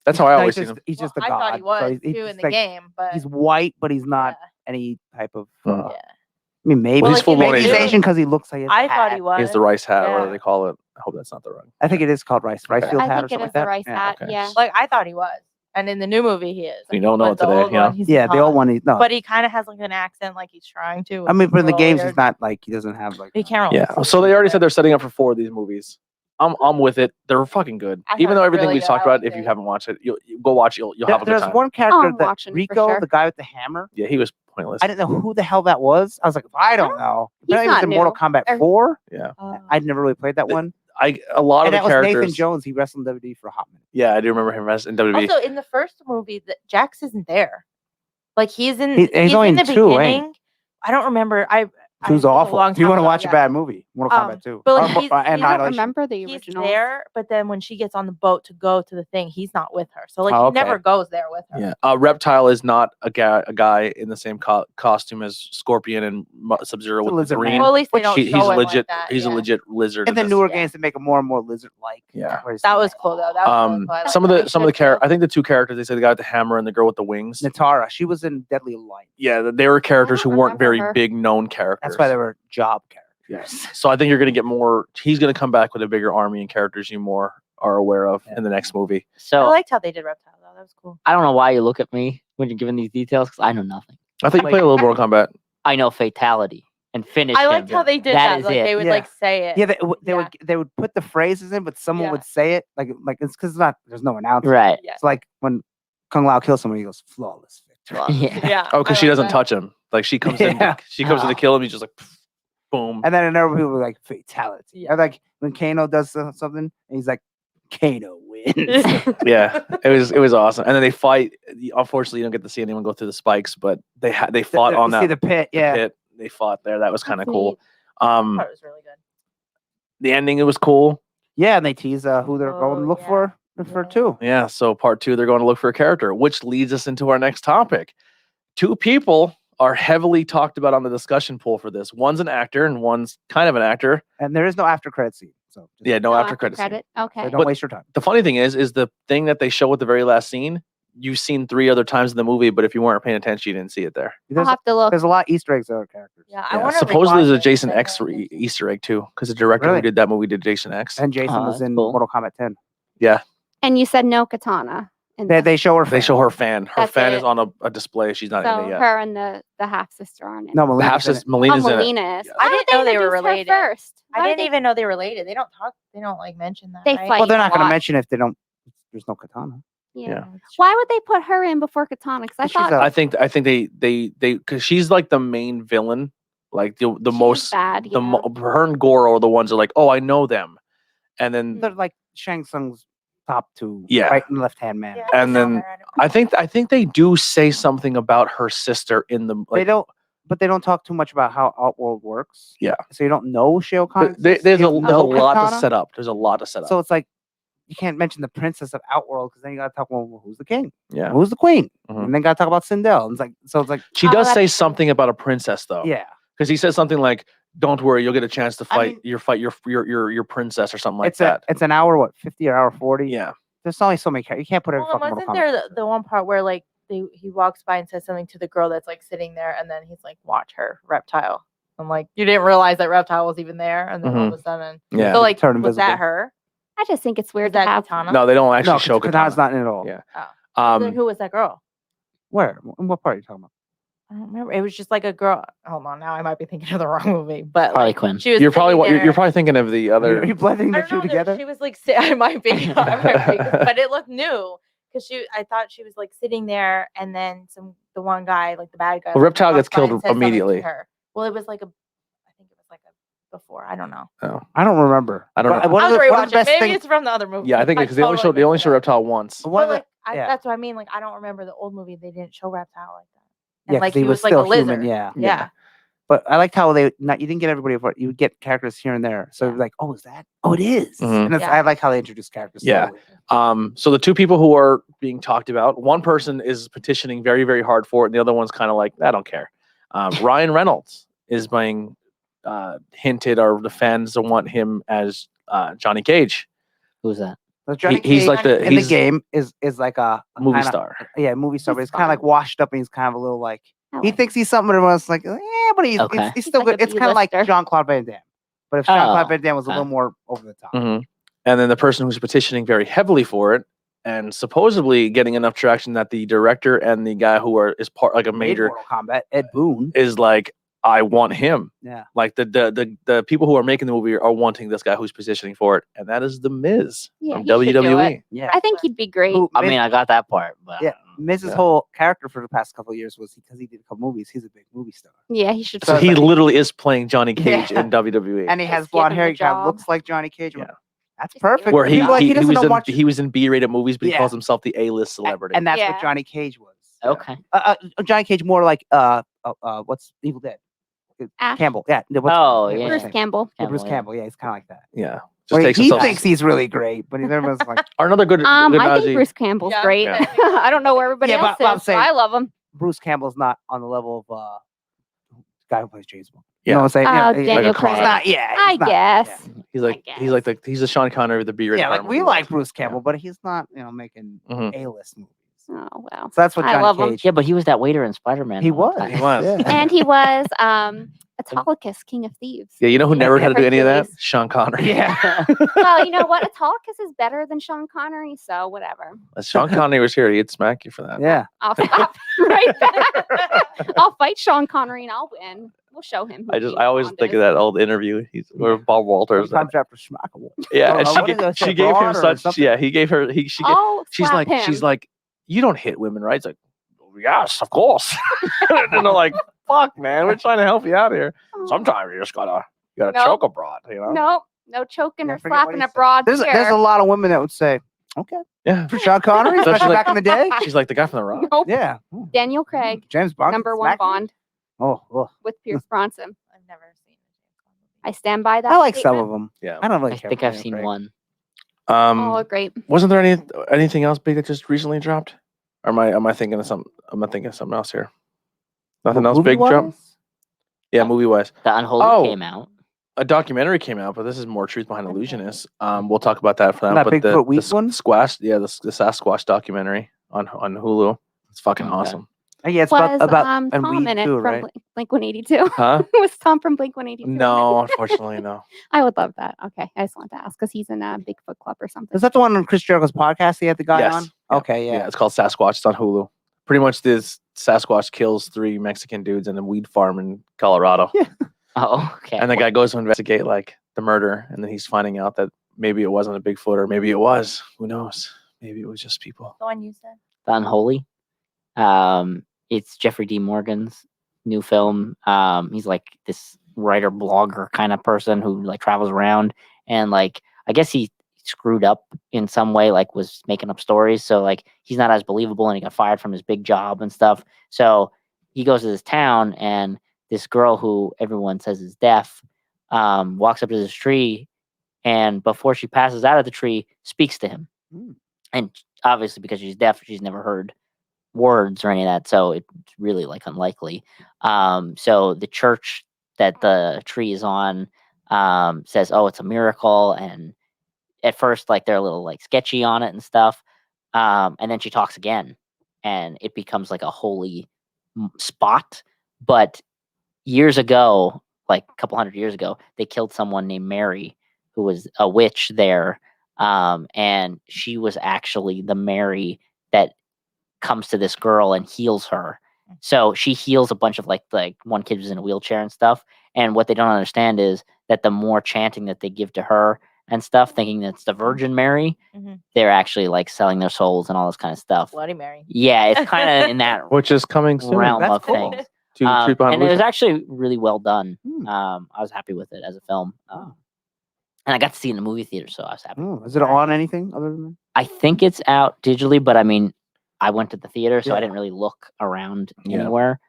That's how I No, always he's seen just, him. he's just a I god. thought he was So too he's in just the like- game, but He's white, but he's not yeah. any type of. Mm. Yeah. I mean, maybe Well, he's full-blown maybe he's Asian. Asian because he looks like his I thought hat. he was. He has the rice hat. What do Yeah. they call it? I hope that's not the wrong. I think it is called rice Okay. field I hat or think it something is like the that. rice hat. okay. Yeah. Like I thought he was, and in the new movie he is. You don't know but it the today, old yeah. one, he's Yeah, the not. old one. He's no. But he kind of has like an accent, like he's trying to. I mean, but in the It's a little games, weird. he's not like he doesn't have like. He can't really Yeah. see So they it, already but- said they're setting up for 4 of these movies. I'm with it. They're fucking good. I Even thought though it was everything really we've good. talked I about, liked if you it. haven't watched it, you'll go watch. You'll have a good There's time. one character I'm that watching for Rico, sure. the guy with the hammer. Yeah, he was pointless. I didn't know who the hell that was. I was like, I don't know. He's Apparently he was not in Mortal new. Kombat Or- 4. Yeah. I'd never really played that one. A lot And of that the was characters. Nathan Jones. He wrestled in WWE for a hot minute. Yeah, I do remember him as in WWE. Also, in the first movie, that Jax isn't there. Like he's He's he's only in the in 2, ain't he? beginning. I don't remember. I Two's it was a awful. long If you time want to ago, watch yeah. a bad movie, Mortal Kombat 2. but, like, Or Mo- he's- and I don't Annihilation. remember the He's original. there, but then when she gets on the boat to go to the thing, he's not with her. So like Oh, he okay. never goes there with her. Yeah. Reptile is not a guy in the same costume as Scorpion and Sub-Zero It's a with the lizard green. man. Well, at least they Which don't He's show a it legit. like that. He's a yeah. legit lizard. In the this. newer Yeah. games, they make him more and more lizard-like. Yeah. Whereas That was cool though. That was really cool. I Some like of that. the some of the characters. I think the two characters they said the guy with the hammer and the girl with the wings. Natara, she was in Deadly Alliance. Yeah, they were characters who don't weren't remember very her. big known characters. That's why they were job characters. Yes. So I think you're going to get more. He's going to come back with a bigger army and characters you more are aware of in the next movie. I So liked how they did Reptile though. That was cool. I don't know why you look at me when you're giving these details because I know nothing. I think you played a little Mortal Kombat. I know fatality and finish. I liked him. how they did That that. is Like it. they would Yeah. like say it. Yeah, Yeah. they would put the phrases in, but someone Yeah. would say it like it's because there's no announcement. Right. Yeah. It's like when Kung Lao kills somebody, he goes flawless victory. Yeah. Yeah. Oh, because I she like doesn't that. touch him. Like she comes in. Yeah. She comes in to kill him. He's just like, pff, boom. And then another people were like fatality. Yeah. Or like when Kano does something, and he's like, Kano wins. Yeah, it was awesome. And then they fight. Unfortunately, you don't get to see anyone go through the spikes, but they fought on You that see the pit, yeah. pit. They fought there. That was kind of That's cool. neat. I thought it was really good. The ending it was cool. Yeah, and they tease who they're going Oh, to look yeah. for Yeah. too. Yeah. So part 2, they're going to look for a character, which leads us into our next topic. 2 people are heavily talked about on the discussion pool for this. One's an actor and one's kind of an actor. And there is no after credit scene. So just- Yeah, no after credits. credit. so Okay. don't But- waste your time. The funny thing is the thing that they show at the very last scene, you've seen 3 other times in the movie, but if you weren't paying attention, you didn't see it there. I'll There's, have to look. there's a lot of Easter eggs that are characters. Yeah, I Yeah, want to. supposedly there's a Jason X Easter egg too, because the director Really? who did that movie did Jason X. And Jason Oh, was that's in cool. Mortal Kombat 10. And you said no katana. And They show her. They fan. show her fan. Her That's fan it. is on a display. She's not so in it yet. her and the half sister on it. No, The Melina's half in says it. Melina's in it. Melina is. Yes. I Why didn't would know they were introduce her related. First. I Why would didn't they- even know they were related. They don't talk. They don't like mention that. They right? fight. Well, they're not going to lot. mention if they don't. There's no katana. Yeah. Why would they put her in before katana? Because I She's thought a- I think they because she's like the main villain, like the she's most bad. the her and Goro are the ones that are like, oh, I know them, and then They're like Shang Tsung's top 2, Yeah. right and left hand man. Yeah, And I then know her. I don't- I think they do say something about her sister in the like, They don't, but they don't talk too much about how Outworld works. Yeah. So you don't know Shao Kahn. there's You a don't there's a know lot to Katana. set up. There's a lot to set up. So it's like you can't mention the princess of Outworld because then you got to talk about well, who's the king, Yeah, who's the queen, Mhm. and then got to talk about Sindel. And it's like she Oh, does that's say true. something about a princess though. yeah. because he says something like, "Don't worry, you'll get a chance to I fight mean- your princess or something like It's that." it's an hour 50 or hour 40. Yeah, There's only so many characters. You can't put every Well, fucking wasn't Mortal there Kombat. the one part where like he walks by and says something to the girl that's like sitting there, and then he's like, "Watch her, Reptile." I'm like, you didn't realize that Reptile was even there, and then all of a sudden, yeah. so like, Turn was that invisible. her? I just think it's Was weird to that have. Katana? No, they don't actually No, show Katana's Katana. not in it at all. Yeah. Then Um, who was that girl? Where? In what part are you talking about? I don't remember. It was just like a girl. Hold on, now I might be thinking of the wrong movie, but Harley like, Quinn. she was. you're probably sitting you're there- probably thinking of the Are other. you blending I the don't two know. There, together? she was like, I might be, but it looked new because I thought she was like sitting there, and then the one guy, like the bad guy, Well, like, Reptile walks gets by and killed says something to immediately. her. Well, it was like I think it was like a before. I don't know. Oh. I don't remember. I don't But know. One I of was the, one of rewatching. the best Maybe things. it's from the other movie. Yeah, I think because they only show mixed it up. Reptile once. One But of the, like, yeah. that's what I mean. Like, I don't remember the old movie. They didn't show Reptile like that. And Yeah, 'cause like he he was was like a still lizard. human, yeah. Yeah. But I liked how you didn't get everybody, but you would get characters here and there. So Yeah. like, oh, is that? Oh, it is. Mhm. And Yeah. I like how they introduced characters. Yeah. slowly. So the 2 people who are being talked about, one person is petitioning very, very hard for it, and the other one's kind of like, I don't care. Ryan Reynolds is being hinted, or the fans want him as Johnny Cage, Who's that? So Johnny he's Cage like the in the game is like a movie kinda- star. Yeah, movie star. But He's he's kind of like fine. washed up, and he's kind of a little like I he like thinks he's something. But everyone's like, yeah, but he's Okay. he's still like a good. It's kind of like B-lister. Jean-Claude Van Damme. But if Jean-Claude Oh, Van Damme was a okay. little more over the top. Mhm. And then the person who's petitioning very heavily for it, and supposedly getting enough traction that the director and the guy who is part like a Made major Mortal Kombat, Ed Boon. is like, I want him. Yeah. Like the people who are making the movie are wanting this guy who's petitioning for it, and that is the Miz Yeah, from he should do WWE. it. Yeah. I think he'd be great. Who- I Miz- mean, I got that part, but Yeah, Miz's Yeah. whole character for the past couple of years was because he did a couple movies. He's a big movie star, Yeah, he should. So So he like- literally is playing Johnny Cage Yeah. in WWE. and he Just has give blonde him hair. the He kind of job. looks like Johnny Cage. Yeah. That's Just give him perfect. Where People like, he doesn't was know in much. he was in B-rated movies, but he Yeah. calls himself the A-list celebrity. And that's Yeah. what Johnny Cage was. okay. Johnny Cage more like what's Evil Dead. Ash. Campbell. Yeah. Oh, what's yeah. his Bruce name? Campbell. Yeah, Bruce Campbell, yeah. Campbell. Yeah, he's kind of like that. Yeah. Or Just takes he himself. thinks he's really great, but everyone's like, Or another good I think analogy. Bruce Campbell's Yeah. great. Yeah. I don't know where everybody Yeah, else but I'm is. saying- I love him. Bruce Campbell's not on the level of the guy who plays James Bond. Yeah. You know what I'm saying? Oh, he- Daniel Like a Craig. Connor. not, yeah. I he's not- guess. He's like he's the Sean Connery with the B-rated. Yeah, like horror we movie like world. Bruce Campbell, but he's not, making Mhm. A-list movies. Oh well. So that's what I Johnny love him. Cage. Yeah, but he was that waiter in Spider-Man. He the whole was. time. He was. Yeah. And he was Autolycus, King of Thieves. Yeah, you know who never had to do any of that? Hercules. Sean Connery. Yeah. Well, you know what? Autolycus is better than Sean Connery, so whatever. If Sean Connery was here, he'd smack you for that. Yeah. I'll stop right back. I'll fight Sean Connery and I'll win. We'll show him. who I James always Bond think is. of that old interview. Where Bob Walters. Sometimes after Schmackable. Yeah, Oh, and what did they say, she gave him broad or such. something? Yeah, he gave her. I'll She's slap like, him. you don't hit women, right? It's like, yes, of course. And they're like, fuck, man, we're trying to help you out here. Oh, Sometimes you gotta No. choke a broad, you know? Nope. No choking Yeah, or forget what slapping he a said. broad There's here. a lot of women that would say, okay, Yeah. for Sean Connery, especially Especially- back in the day. She's like the guy from the Rock. Nope. Yeah. Daniel Craig, James Bond. number one smack me? Bond Oh. with Pierce Bronson. I've never seen I stand by that. I like some statement. of them. Yeah. I don't really I care think for I've Daniel seen Craig. one. Oh, great. Wasn't there anything else big that just recently dropped? Or am I thinking of something? Am I thinking of something else here? Nothing else big Movie-wise? drop? Yeah, movie wise. The Unholy Oh. came out. A documentary came out, but this is more Truth Behind Illusionists. We'll talk about that for now. That But Bigfoot Week the one? Squash, the Sasquatch documentary on Hulu. It's fucking Okay. awesome. Yeah, it's Was about Tom and weed in it too, from right? Blink 182? Huh? Was Tom from Blink 182? No, unfortunately, no. I would love that. Okay, I just wanted to ask because he's in a Bigfoot Club or something. Is that the one on Chris Jericho's podcast he had the guy Yes. on? Yeah. Okay, Yeah, yeah. it's called Sasquatch. It's on Hulu. Pretty much this Sasquatch kills 3 Mexican dudes in a weed farm in Colorado. Yeah. Oh, okay. And the guy goes to investigate like the murder, and then he's finding out that maybe it wasn't a Bigfoot, or maybe it was. Who knows? Maybe it was just people. The one you said. The Unholy. It's Jeffrey D. Morgan's new film. He's like this writer blogger kind of person who like travels around, and like I guess he screwed up in some way, like was making up stories. So like he's not as believable, and he got fired from his big job and stuff. So he goes to this town, and this girl who everyone says is deaf walks up to this tree, and before she passes out of the tree, speaks to him. Hmm. And obviously, because she's deaf, she's never heard words or any of that, so it's really like unlikely. So the church that the tree is on says, "Oh, it's a miracle," and at first, like they're a little like sketchy on it and stuff. And then she talks again, and it becomes like a holy spot. But years ago, like a couple hundred years ago, they killed someone named Mary, who was a witch there, and she was actually the Mary that comes to this girl and heals her. So she heals a bunch of like one kid was in a wheelchair and stuff. And what they don't understand is that the more chanting that they give to her and stuff, thinking that's the Virgin Mary, Mhm. they're actually like selling their souls and all this kind of stuff. Bloody Mary. Yeah, it's kind of in that Which is coming soon. realm That's of cool. things. To Truth Behind And it was Illusion. actually really well done. Hmm. I was happy with it as a film. And I got to see it in the movie theater, so I was happy. Is it on anything other than that? I think it's out digitally, but I mean, I went to the theater, so I Yeah. didn't really look around Yeah. anywhere.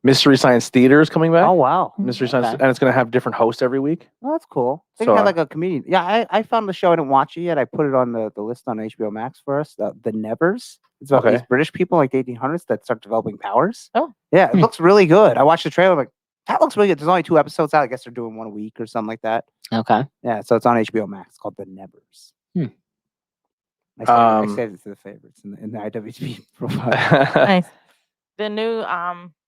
Mystery Science Theater is coming back. Oh, wow. Mystery Science, Okay. and it's going to have different hosts every week. Oh, that's cool. They So, had like a comedian. Yeah, I found the show. I didn't watch it yet. I put it on the list on HBO Max for us. The Nevers. It's about Okay. these British people like the 1800s that start developing powers. Oh. Yeah, it Hmm. looks really good. I watched the trailer. I'm like, that looks really good. There's only 2 episodes out. I guess they're doing one a week or something like that. Okay. Yeah, so it's on HBO Max. It's called The Nevers. Hmm. I saved it to the favorites in the IWTV profile. Nice. The new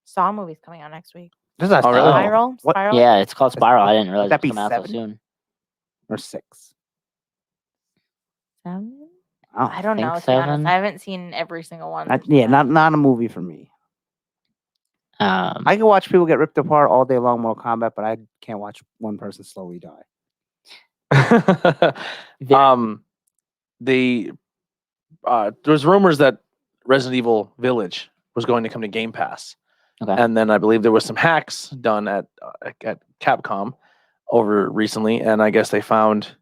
Saw movie's coming out next week. This is Oh, really? Spiral. What- Spiral. Yeah, it's called Spiral. I didn't realize that it be was coming out so 7? soon. or 6. Seven? Oh, I don't think know. To be honest, 7. I haven't seen every single one. not a movie for me. I can watch people get ripped apart all day long, Mortal Kombat, but I can't watch one person slowly die. There's rumors that Resident Evil Village was going to come to Game Pass. Okay. And then I believe there was some hacks done at Capcom over recently, and I guess they found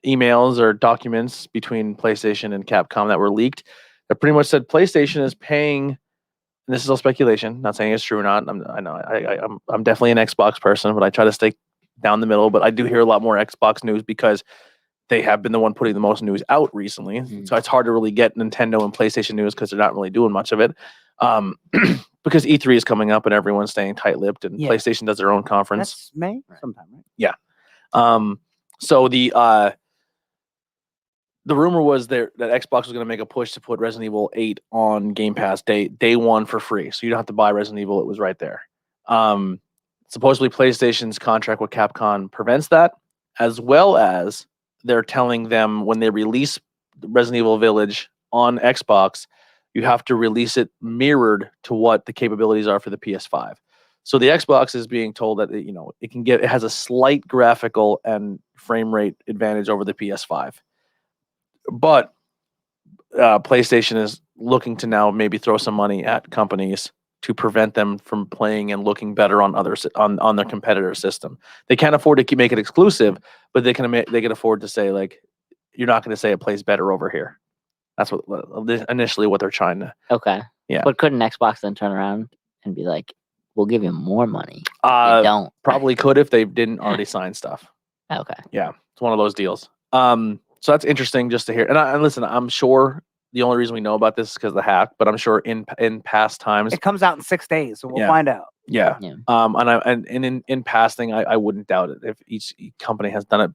emails or documents between PlayStation and Capcom that were leaked that pretty much said PlayStation is paying this is all speculation, not saying it's true or not. I'm definitely an Xbox person, but I try to stay down the middle. But I do hear a lot more Xbox news because they have been the one putting the most news out recently. So it's hard to really get Nintendo and PlayStation news because they're not really doing much of it. Because E3 is coming up and everyone's staying tight-lipped, and PlayStation does their own conference. That's May sometime, right? Yeah. So the rumor was that Xbox was going to make a push to put Resident Evil 8 on Game Pass day one for free, so you don't have to buy Resident Evil. It was right there. Supposedly PlayStation's contract with Capcom prevents that, as well as they're telling them when they release Resident Evil Village on Xbox, you have to release it mirrored to what the capabilities are for the PS5. So the Xbox is being told that it has a slight graphical and frame rate advantage over the PS5. But PlayStation is looking to now maybe throw some money at companies to prevent them from playing and looking better on others on their competitor system. They can't afford to make it exclusive, but they can afford to say, like, you're not going to say it plays better over here. That's what initially what they're trying to. Okay. Yeah. But couldn't Xbox then turn around and be like, "We'll give you more money"? They don't. Probably could if they didn't already sign stuff. Okay. Yeah, it's one of those deals. So that's interesting just to hear. And listen, I'm sure the only reason we know about this is because of the hack, but I'm sure in past times It comes out in 6 days, so we'll find out. Yeah. Yeah. And in passing, I wouldn't doubt it if each company has done it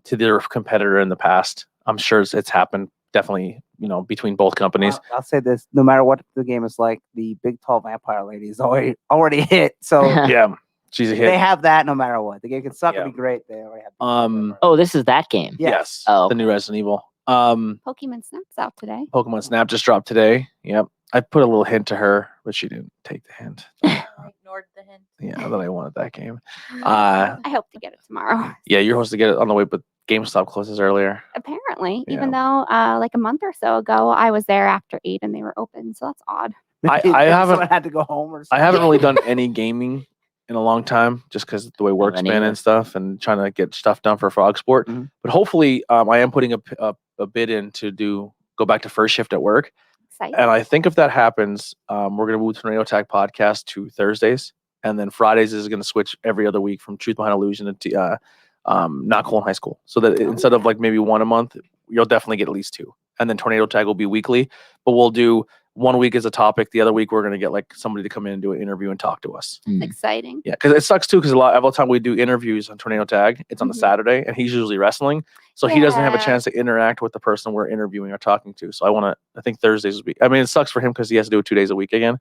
to their competitor in the past. I'm sure it's happened definitely, between both companies. I'll say this: no matter what the game is like, the big tall vampire lady is already hit. So Yeah, she's a hit. they have that no matter what. The game can suck or be great. They already have. Oh, this is that game. Yes. Oh. The new Resident Evil. Pokemon Snap's out today. Pokemon Snap just dropped today. Yep. I put a little hint to her, but she didn't take the hint. I ignored the hint. Yeah, that I wanted that game. I hope to get it tomorrow. Yeah, you're supposed to get it on the way, but GameStop closes earlier. Apparently, even though like a month or so ago, I was there after 8 and they were open, so that's odd. I haven't Someone had to go home or something. I haven't really done any gaming in a long time, just because the way work's been and stuff, and trying to get stuff done for Frog Sport. Mm-hmm. But hopefully, I am putting a bid in to go back to first shift at work. Exciting. And I think if that happens, we're going to move Tornado Attack podcast to Thursdays, and then Fridays is going to switch every other week from Truth Behind Illusion to Not Cool in High School. So that instead of like maybe one a month, you'll definitely get at least 2. And then Tornado Tag will be weekly, but we'll do 1 week as a topic. The other week, we're going to get like somebody to come in and do an interview and talk to us. Exciting. Yeah, because it sucks too, because a lot of the time we do interviews on Tornado Tag, it's on a Saturday, and he's usually wrestling. So he doesn't have a chance to interact with the person we're interviewing or talking to. So I think Thursdays would be, it sucks for him because he has to do it 2 days a week again,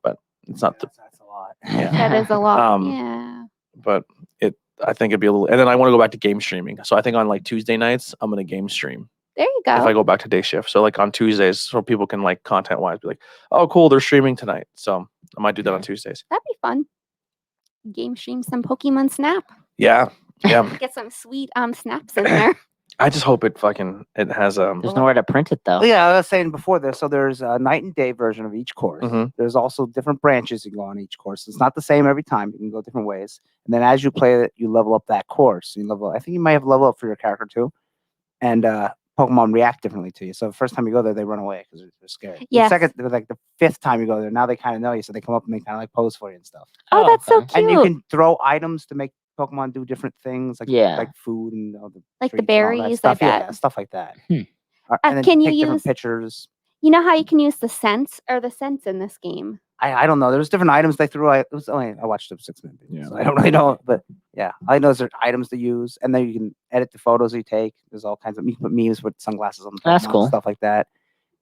but it's not. That's a lot. Yeah. That is a lot. Yeah. But I think it'd be a little, and then I want to go back to game streaming. So I think on like Tuesday nights, I'm going to game stream. There you go. If I go back to day shift. So like on Tuesdays, so people can like content wise be like, oh, cool, they're streaming tonight. So I might do that on Tuesdays. That'd be fun. Game stream some Pokemon Snap. Yeah. Yeah. Get some sweet snaps in there. I just hope it has There's nowhere to print it though. Yeah, I was saying before there. So there's a night and day version of each course. Mhm. There's also different branches you can go on each course. It's not the same every time. You can go different ways. And then as you play it, you level up that course. I think you might have level up for your character too. And Pokemon react differently to you. So the first time you go there, they run away because they're scared. Yes. The 5th time you go there, now they kind of know you, so they come up and they kind of like pose for you and stuff. Oh, that's so okay. cute. And you can throw items to make Pokemon do different things, like food and Like the treats and all that berries, stuff. I Yeah, bet. stuff like that. Hmm. And then can you take different use- pictures? You know how you can use the scents in this game? I don't know. There's different items they threw. I watched the 6-minute video, so I don't really know. But yeah, I know there's items to use, and then you can edit the photos you take. There's all kinds of, you can put memes with sunglasses on. That's Pokemon, cool. Stuff like that.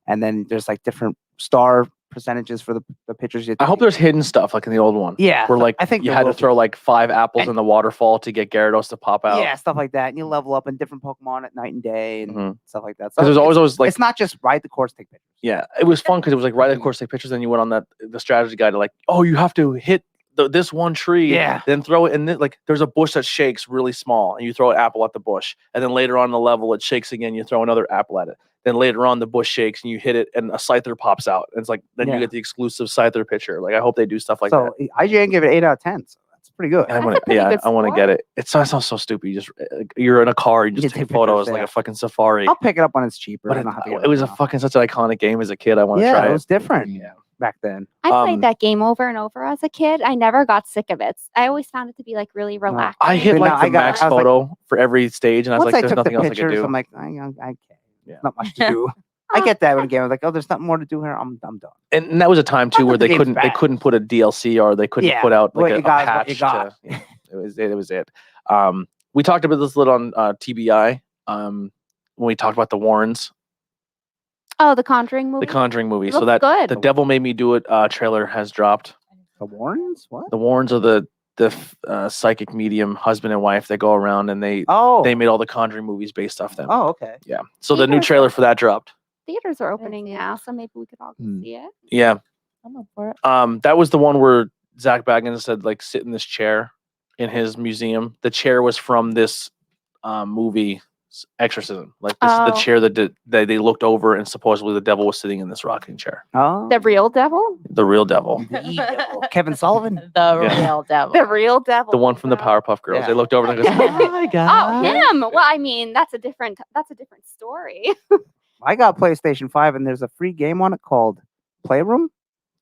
And then there's like different star percentages for the pictures you take. I hope there's hidden stuff like in the old one. Yeah, Where like I think you there had to will be. throw like 5 apples And- in the waterfall to get Gyarados to pop out. Yeah, stuff like that. And you level up in different Pokemon at night and day and Mhm. stuff like that. Because there's always like, it's not just ride the course, take pictures. yeah, it was fun because it was like right of course take pictures. Then you went on the strategy guide to like, oh, you have to hit this one tree, Yeah. then throw it, and then like there's a bush that shakes really small, and you throw an apple at the bush, and then later on in the level it shakes again, you throw another apple at it. Then later on the bush shakes and you hit it, and a Scyther pops out. And it's like then you Yeah. get the exclusive Scyther picture. Like I hope they do stuff like So that. IGN gave it 8 out of 10. So that's pretty good. I That's want a pretty good I want to score. get it. It sounds so stupid. You just you're in a car, you You just take take photos pictures, like yeah. a fucking safari. I'll pick it up when it's cheaper. But I don't have to get it was a now. fucking such an iconic game as a kid. I want to Yeah, try it it. was different. Yeah. back then. I played Um, that game over and over as a kid. I never got sick of it. I always found it to be like really relaxing. I hit But like no, the I got- max I was like- photo for every stage, and I was Once like, I "There's took the nothing else I could pictures, do." I'm like, I can't. Yeah. Not much to do. I get that when a game. I'm like, oh, there's nothing more to do here. I'm done. And that was a time too Not where that the they game's couldn't bad. put a DLC or they couldn't Yeah, put out like what a you got is what patch you got. to. Yeah, it was it. We talked about this a little on TBI. When we talked about the Warrens, Oh, the Conjuring movie. the Conjuring movie. It So looks that good. the Devil Made Me Do It trailer has dropped. The Warrens? What? The Warrens are the psychic medium husband and wife that go around and they Oh. made all the Conjuring movies based off them. Oh, okay. Yeah. So the new Theaters trailer are- for that dropped. Theaters are I didn't opening see it. now, so maybe we could all go Hmm. see it. Yeah. I'm up for it. That was the one where Zach Baggins said like sit in this chair in his museum. The chair was from this movie Exorcism. Like this is the Oh. chair that they looked over and supposedly the devil was sitting in this rocking chair. Oh. The real devil. The real devil. The devil. Kevin Sullivan. The Yeah. real devil. The real devil. The one from the Wow. Powerpuff Girls. Yeah. They looked over and goes, "Hi guys." Oh, him. Well, I mean, that's a different story. I got PlayStation 5 and there's a free game on it called Playroom.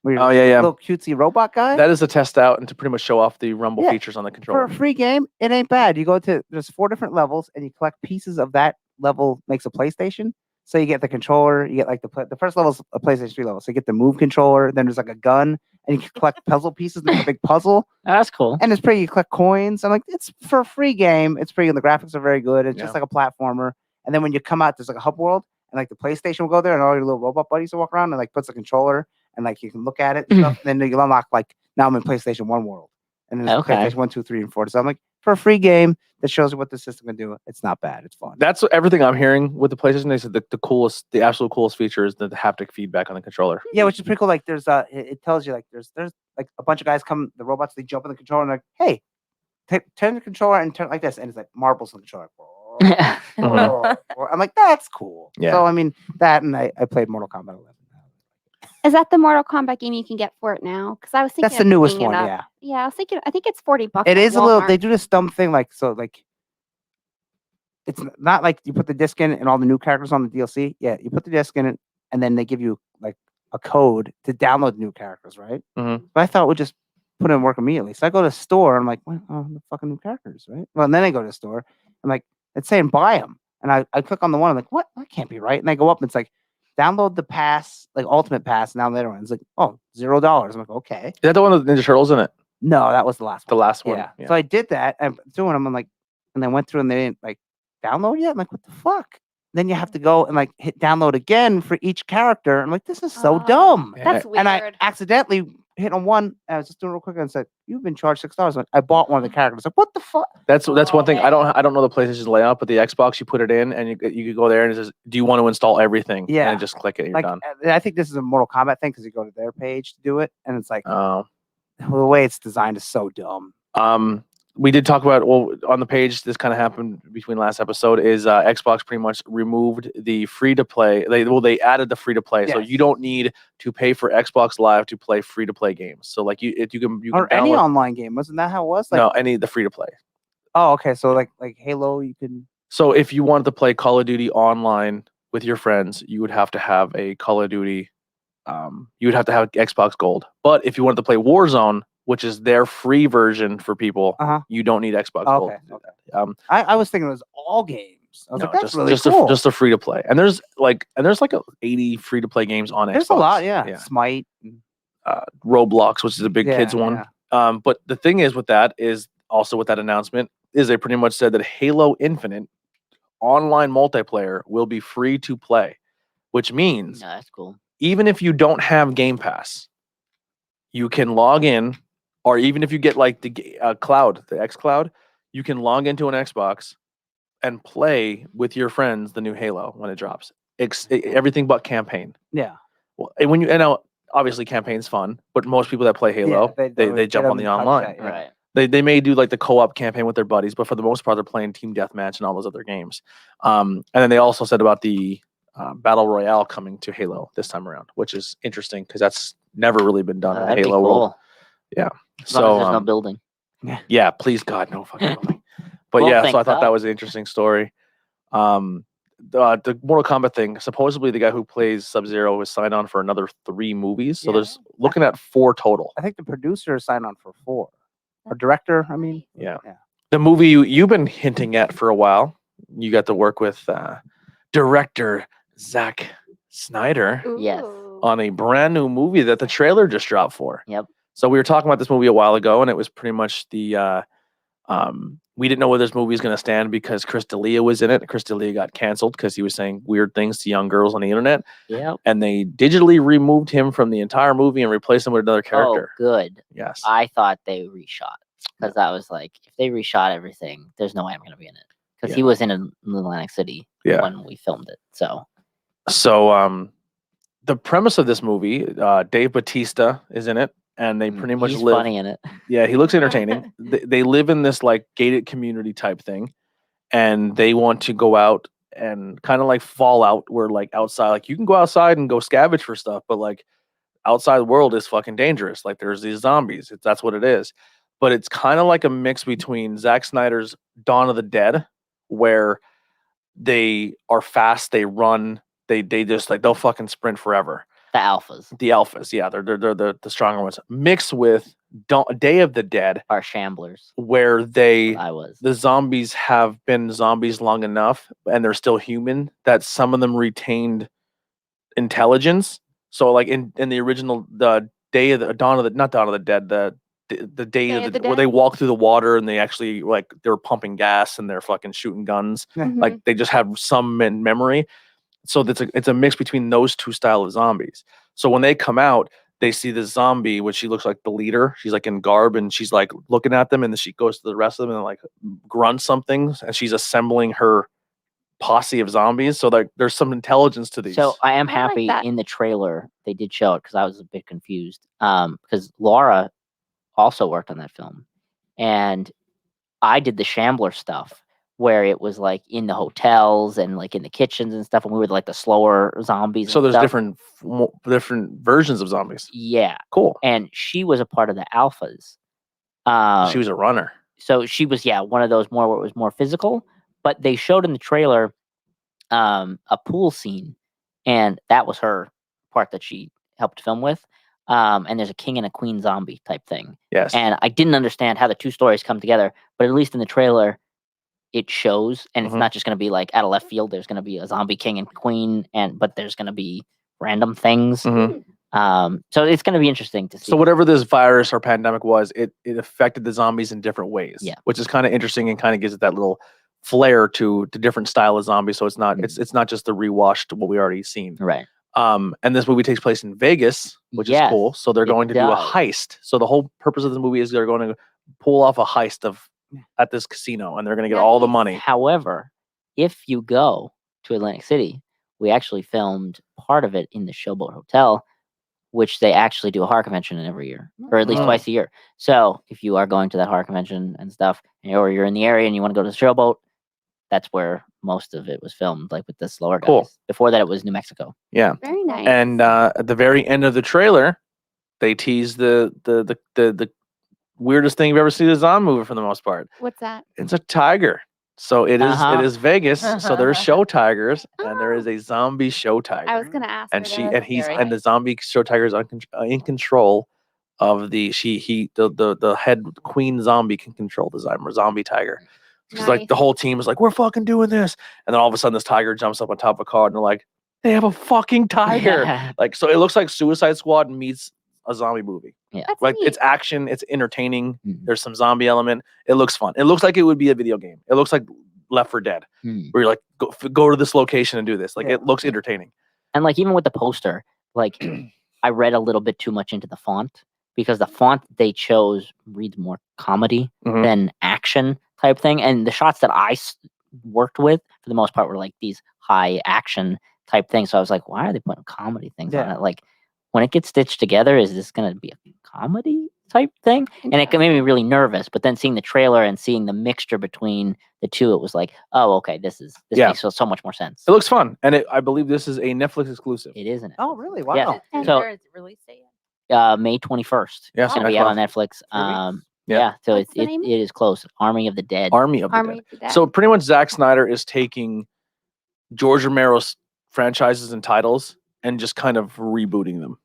Where you're Oh yeah, yeah. little cutesy robot guy. That is a test out and to pretty much show off the rumble Yeah. features on the For controller. a free game, it ain't bad. You go to there's 4 different levels and you collect pieces of that level makes a PlayStation. So you get the controller, you get like the first level is a PlayStation 3 level. So you get the move controller, then there's like a gun, and you can collect puzzle pieces, and it's a big puzzle. Oh, that's cool. And it's pretty, you collect coins. I'm like, it's for a free game. It's free and the graphics are very good. It's Yeah. just like a platformer. And then when you come out, there's like a hub world, and like the PlayStation will go there, and all your little robot buddies will walk around and like puts a controller and like you can look at it and stuff. And then you unlock like now I'm in PlayStation 1 world. And then there's Okay. PlayStation 1, 2, 3, and 4. So I'm like, for a free game that shows you what the system can do, it's not bad. It's fun. That's everything I'm hearing with the PlayStation. They said the absolute coolest feature is the haptic feedback on the controller. Yeah, which is pretty cool. Like there's it tells you like there's like a bunch of guys come, the robots, they jump in the controller and like, hey, turn the controller and turn it like this, and it's like marbles on the controller. I'm like, that's cool. Yeah. So I mean that, and I played Mortal Kombat 11. Is that the Mortal Kombat game you can get for it now? Because I was thinking That's the of newest picking it one. up. Yeah, Yeah, I was thinking. I think it's $40. it at is a little. Walmart. They do this dumb thing like so like. It's not like you put the disc in and all the new characters on the DLC. Yeah, you put the disc in it, and then they give you like a code to download new characters, right? Mhm. But I thought we'd just put it in work immediately. So I go to the store. I'm like, well, the fucking new characters, right? Well, and then I go to the store. I'm like, it's saying buy them, and I click on the one. I'm like, what? That can't be right. And I go up, and it's like, download the pass, like Ultimate Pass. Now later on, it's like, oh, $0. I'm like, okay. Is that the one with Ninja Turtles in it? No, that was the last The one. last one. Yeah. Yeah. So I did that. I'm doing them. I'm like, and I went through and they didn't like download yet. I'm like, what the fuck? Then you have to go and like hit download again for each character. I'm like, this is so Oh, dumb. That's weird. And I accidentally hit on one. And I was just doing it real quick and said, you've been charged $6. Like, I bought one of the characters. Like, what the fuck? That's one thing. Oh, I don't know the PlayStation's layout, but the Xbox, you put it in and you could go there and it says, do you want to install everything? Yeah. And just click it and you're Like, done. I think this is a Mortal Kombat thing because you go to their page to do it. And it's like, Oh. the way it's designed is so dumb. We did talk about, well, on the page, this kind of happened between last episode, is Xbox pretty much removed the free-to-play. They added the free-to-play, so Yes. you don't need to pay for Xbox Live to play free-to-play games. So, like, you can Or any download, online game. Wasn't that how it was? Like, no, any the free-to-play. Oh, okay. So like Halo, you can. So, if you wanted to play Call of Duty online with your friends, you would have to have a Call of Duty, you would have to have Xbox Gold. But if you wanted to play Warzone, which is their free version for people, you don't need Xbox Gold. Okay. To do Okay. that. I was thinking it was all games. I was like, that's really cool. just a free to play, and there's like 80 free to play games on There's Xbox. a lot, yeah. Smite. Roblox, which is a big kids one. But the thing is with that announcement is they pretty much said that Halo Infinite online multiplayer will be free to play, which means No, that's cool. even if you don't have Game Pass, you can log in, or even if you get like the cloud, the X Cloud, you can log into an Xbox and play with your friends the new Halo when it drops. Everything but campaign. Yeah. Well, and when you now obviously campaign's fun, but most people that play Halo, they jump on the online. Right. They may do like the co-op campaign with their buddies, but for the most part, they're playing Team Deathmatch and all those other games. And then they also said about the Battle Royale coming to Halo this time around, which is interesting because that's never really been done in the That'd be Halo world. cool. Yeah. As long as there's So no building. yeah, please God, no fucking building. But Well, yeah, thank so I thought God. that was an interesting story. the Mortal Kombat thing. Supposedly, the guy who plays Sub-Zero was signed on for another 3 movies. So Yeah. there's looking at 4 total. I think the producer signed on for 4. Or director, I mean. Yeah. Yeah. The movie you've been hinting at for a while. You got to work with director Zack Snyder Yes. Ooh. on a brand new movie that the trailer just dropped for. Yep. So we were talking about this movie a while ago, and it was pretty much the we didn't know where this movie was going to stand because Chris D'Elia was in it. Chris D'Elia got canceled because he was saying weird things to young girls on the internet, Yep. and they digitally removed him from the entire movie and replaced him with another Oh, character. good. Yes. I thought they reshot because I was like, if they reshot everything, there's no way I'm going to be in it because he was in Atlantic City when we filmed it. So the premise of this movie, Dave Bautista is in it, and they pretty much he's live. funny in it. Yeah, he looks entertaining. They live in this like gated community type thing, and they want to go out and kind of like Fallout, where like outside, like you can go outside and go scavenge for stuff, but like outside world is fucking dangerous. Like there's these zombies. That's what it is. But it's kind of like a mix between Zack Snyder's Dawn of the Dead, where they are fast, they run, they just like they'll fucking sprint forever. The alphas The alphas, yeah, they're the stronger ones. Mixed with Day of the Dead, are shamblers. where I was. the zombies have been zombies long enough, and they're still human, that some of them retained intelligence. So, like in the original, the Day of the Dawn of the not Dawn of the Dead, the Day of the where they Dead? walk through the water and they actually like they're pumping gas and they're fucking shooting guns. Mhm. Like they just have some memory. So it's a mix between those two style of zombies. So when they come out, they see the zombie, which she looks like the leader. She's like in garb and she's like looking at them, and then she goes to the rest of them and like grunts something, and she's assembling her posse of zombies. So like there's some intelligence to these. So I am I like happy that. in the trailer they did show it because I was a bit confused. Because Laura also worked on that film, and I did the Shambler stuff where it was like in the hotels and like in the kitchens and stuff, and we were like the slower zombies. So and there's stuff. different versions of zombies. Yeah, Cool. and she was a part of the alphas. She was a runner. So she was one of those more where it was more physical. But they showed in the trailer a pool scene, and that was her part that she helped film with. And there's a king and a queen zombie type thing. Yes. And I didn't understand how the two stories come together, but at least in the trailer, it shows, and it's Mhm. not just going to be like out of left field. There's going to be a zombie king and queen, but there's going to be random things. Mhm. So it's going to be interesting to see. So whatever this virus or pandemic was, it affected the zombies in different ways. Yeah. Which is kind of interesting and kind of gives it that little flair to different style of zombies. So it's not it's not just the rewashed what we already seen. Right. And this movie takes place in Vegas, which is Yes, cool. So they're it going to do a does. heist. So the whole purpose of the movie is they're going to pull off a heist at this casino, and they're going to get all the Nice. money. However, if you go to Atlantic City, we actually filmed part of it in the Showboat Hotel, which they actually do a horror convention in every year, or at least Oh. twice a year. So if you are going to that horror convention and stuff, or you're in the area and you want to go to the Showboat, that's where most of it was filmed, like with the slower guys. Cool. Before that, it was New Mexico. Yeah. Very nice. And at the very end of the trailer, they tease the weirdest thing you've ever seen in a zombie movie for the most part. What's that? It's a tiger. So it is Vegas. So there's show tigers, and there is a zombie show tiger. I was gonna ask. and for she that. and he's Scary. and the zombie show tiger is in control of the the head queen zombie can control the zombie tiger. Because like the Nice. whole team is like, we're fucking doing this, and then all of a sudden this tiger jumps up on top of a car, and they're like, they have a fucking tiger. Like, so it looks like Suicide Squad meets a zombie movie. That's Like neat. it's action, it's entertaining. Mhm. There's some zombie element. It looks fun. It looks like it would be a video game. It looks like Left 4 Dead, Mm. where you're like, go to this location and do this. Like Yeah. it looks entertaining. And like even with the poster, like I read a little bit too much into the font because the font they chose reads more comedy Mhm. than action type thing. And the shots that I worked with for the most part were like these high action type things. So I was like, why are they putting comedy things on Yeah. it? Like when it gets stitched together, is this going to be a comedy type thing? And it made me really nervous. But then seeing the trailer and seeing the mixture between the two, it was like, oh, okay, this Yeah. makes so much more sense. It looks fun, and I believe this is a Netflix exclusive. It isn't it? Oh, really? Wow. Yeah. And So- where is it released yet? May 21st. Yeah, It's so gonna be next out on month. Netflix. 3 weeks? Yeah. So What's the it name? is close. Army of the Dead. Army of the Army Dead. of the Dead. So pretty much Zack Snyder is taking George Romero's franchises and titles and just kind of rebooting them.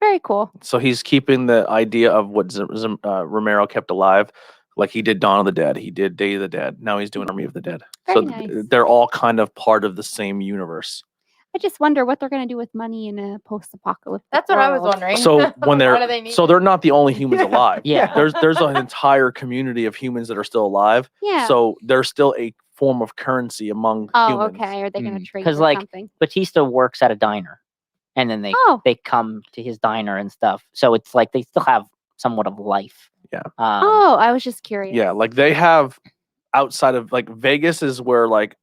Very cool. So he's keeping the idea of what Romero kept alive, like he did Dawn of the Dead, he did Day of the Dead. Now he's doing Army of the Dead. Very So nice. they're all kind of part of the same universe. I just wonder what they're going to do with money in a post-apocalyptic That's what I was world. wondering. So when Why do they need it? they're not the only humans alive. Yeah. There's an entire community of humans that are still alive. Yeah. So there's still a form of currency among Oh, humans. okay. Are they going to trade 'Cause, or like, something? Batista works at a diner, and then Oh. they come to his diner and stuff. So it's like they still have somewhat of life. Yeah. Oh, I was just curious. Yeah, like they have outside of like Vegas is where like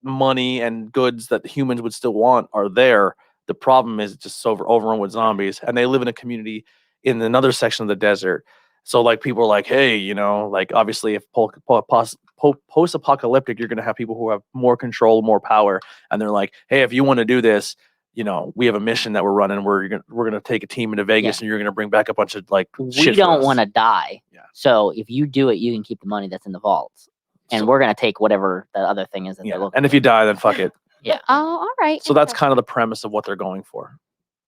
money and goods that humans would still want are there. The problem is it's just overrun with zombies, and they live in a community in another section of the desert. So like people are like, hey, you know, like obviously if post-apocalyptic, you're gonna have people who have more control, more power, and they're like, hey, if you want to do this, you know, we have a mission that we're running. We're gonna take a team into Vegas, and you're gonna bring back a bunch of like. We don't want to die. Yeah. So if you do it, you can keep the money that's in the vaults, and So- we're gonna take whatever the other thing is that Yeah, they're looking. and if you die, then fuck it. Yeah. Oh, all right. So that's kind of the premise of what they're going for,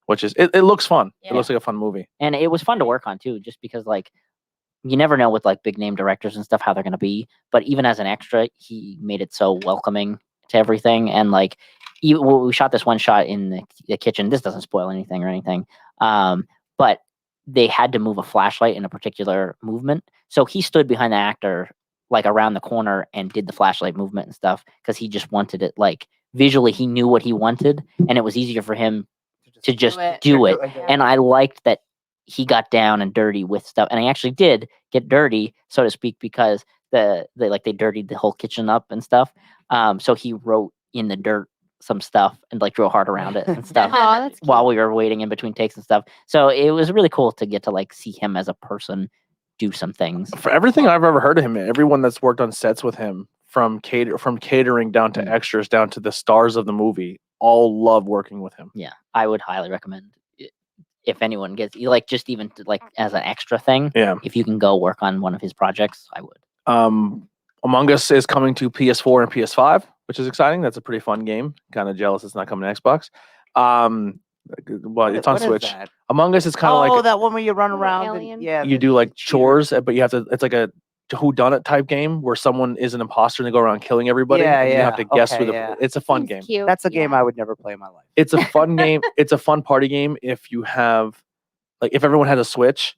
which is it looks fun. It Yeah. looks like a fun movie. And it was fun to work on too, just because like you never know with like big name directors and stuff how they're gonna be. But even as an extra, he made it so welcoming to everything. And like we shot this one shot in the kitchen. This doesn't spoil anything or anything. But they had to move a flashlight in a particular movement. So he stood behind the actor like around the corner and did the flashlight movement and stuff because he just wanted it like visually he knew what he wanted and it was easier for him to just do it. And I liked that he got down and dirty with stuff, and I actually did get dirty, so to speak, because they dirtied the whole kitchen up and stuff. So he wrote in the dirt some stuff and like drew a heart around it and stuff Oh, that's cute. while we were waiting in between takes and stuff. So it was really cool to get to like see him as a person do some things. For everything I've ever heard of him, everyone that's worked on sets with him, from catering down to extras down to the stars of the movie, all love working with him. Yeah, I would highly recommend it. If anyone gets like just even to, like as an extra thing. Yeah. If you can go work on one of his projects, I would. Among Us is coming to PS4 and PS5, which is exciting. That's a pretty fun game. Kind of jealous it's not coming to Xbox. Well, it's on What is Switch. that? Among Us is kind of like that one where you run Little around. alien. Yeah, you do like chores, but you have to. It's like a whodunit type game where someone is an imposter and they go around killing everybody. Yeah, and you have yeah. to guess Okay, who the. yeah. It's a fun Seems game. Cute. That's a game yeah. I would never play in my life. It's a fun game. It's a fun party game if you have, like, if everyone has a Switch,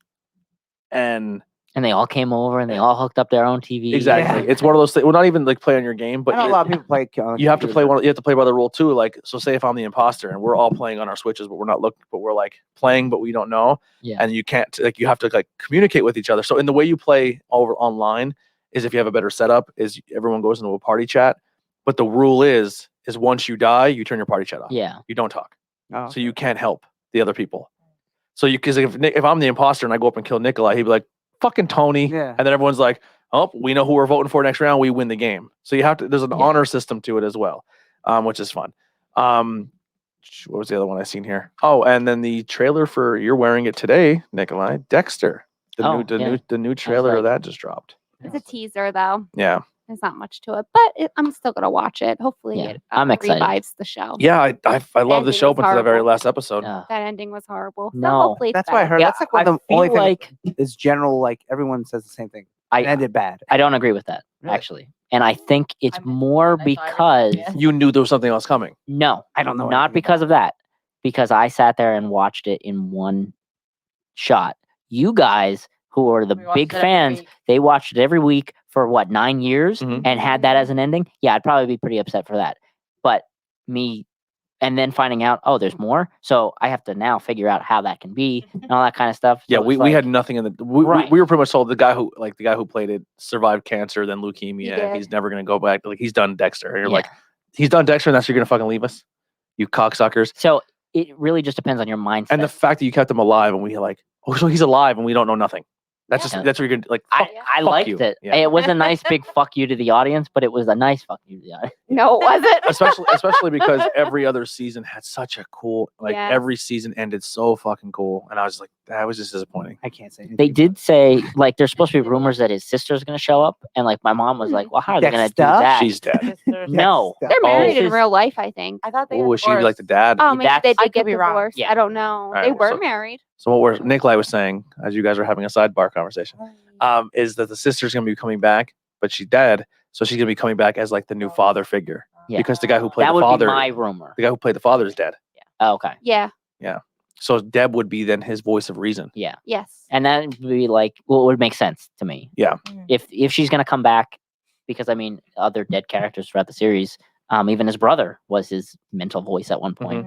and And they all came over and they all hooked up their own TV. exactly, Yeah. it's one of those things. Well, not even like play on your game, but I know a lot of people play. you have to play one. You have to play by the rule too. Like, so say if I'm the imposter and we're all playing on our Switches, but we're not looking, but we're like playing, but we don't know. Yeah. And you can't like you have to like communicate with each other. So in the way you play over online is if you have a better setup, is everyone goes into a party chat. But the rule is once you die, you turn your party chat off. Yeah. You don't talk. Oh, So you can't help the other people. So you because if I'm the imposter and I go up and kill Nikolai, he'd be like, fucking Tony. Yeah. And then everyone's like, oh, we know who we're voting for next round. We win the game. So you have to, there's an Yeah. honor system to it as well, which is fun. What was the other one I seen here? Oh, and then the trailer for You're Wearing It Today, Nikolai, Dexter. The new trailer of that just dropped. It's a teaser, though. Yeah. There's not much to it, but I'm still gonna watch it. Hopefully, Yeah, it I'm excited. revives the show. Yeah, I love the ending show was up until the very horrible. last episode. Uh, That ending was horrible. So No. hopefully it's That's what I better. heard. yeah, That's like one I of the only feel things like is general. Like everyone says the same thing. It I ended bad. I don't agree with that Really? actually, and I think it's I missed more one. I saw everything because at the end. You knew there was something else coming. no, I don't know. not anything because about of that, because I sat there and watched it in one shot. You guys who are the We watched big it every fans, week. they watched it every week for what 9 years Mhm. and had that as an ending. Yeah, I'd probably be pretty upset for that. But me, and then finding out, oh, there's more. So I have to now figure out how that can be and all that kind of stuff. Yeah, So we it's had like- nothing in the. We Right. were pretty much told the guy who played it survived cancer, then leukemia. did. He's never gonna go back. Like he's done Dexter. And you're Yeah. like, he's done Dexter, and that's you're gonna fucking leave us, you cocksuckers. So it really just depends on your mindset. And the fact that you kept him alive, and we like, oh, so he's alive, and we don't know nothing. That's Yeah. that's where you're gonna like. I fuck liked you. it. Yeah. It was a nice big fuck you to the audience, but it was a nice fuck you to the audience. No, was it? especially because every other season had such a cool Yes. every season ended so fucking cool, and I was like, that was just disappointing. I can't say anything. They did say like there's supposed to be rumors that his sister's gonna show up, and like my mom was like, "Well, how are they gonna do Dexter? that?" She's dead. Sisters. No. Dexter. They're married in This is- real life, I think. I thought they Oh, got was she like divorced. the dad? Oh, maybe That's- they I did could get be wrong. divorced. Yeah. I don't know. right, They were so- married. So what Nikolai was saying, as you guys were having a sidebar conversation, is that the sister's gonna be coming back, but she's dead, so she's gonna be coming back as like the new father figure. Yeah. Because the guy who played That the would father, be my rumor. the guy who played the father is dead. Oh, okay. Yeah. So Deb would be then his voice of reason. Yeah. Yes. And that would be like, well, it would make sense to me. Yeah. If she's gonna come back, because I mean, other dead characters throughout the series, even his brother was his mental voice at one point.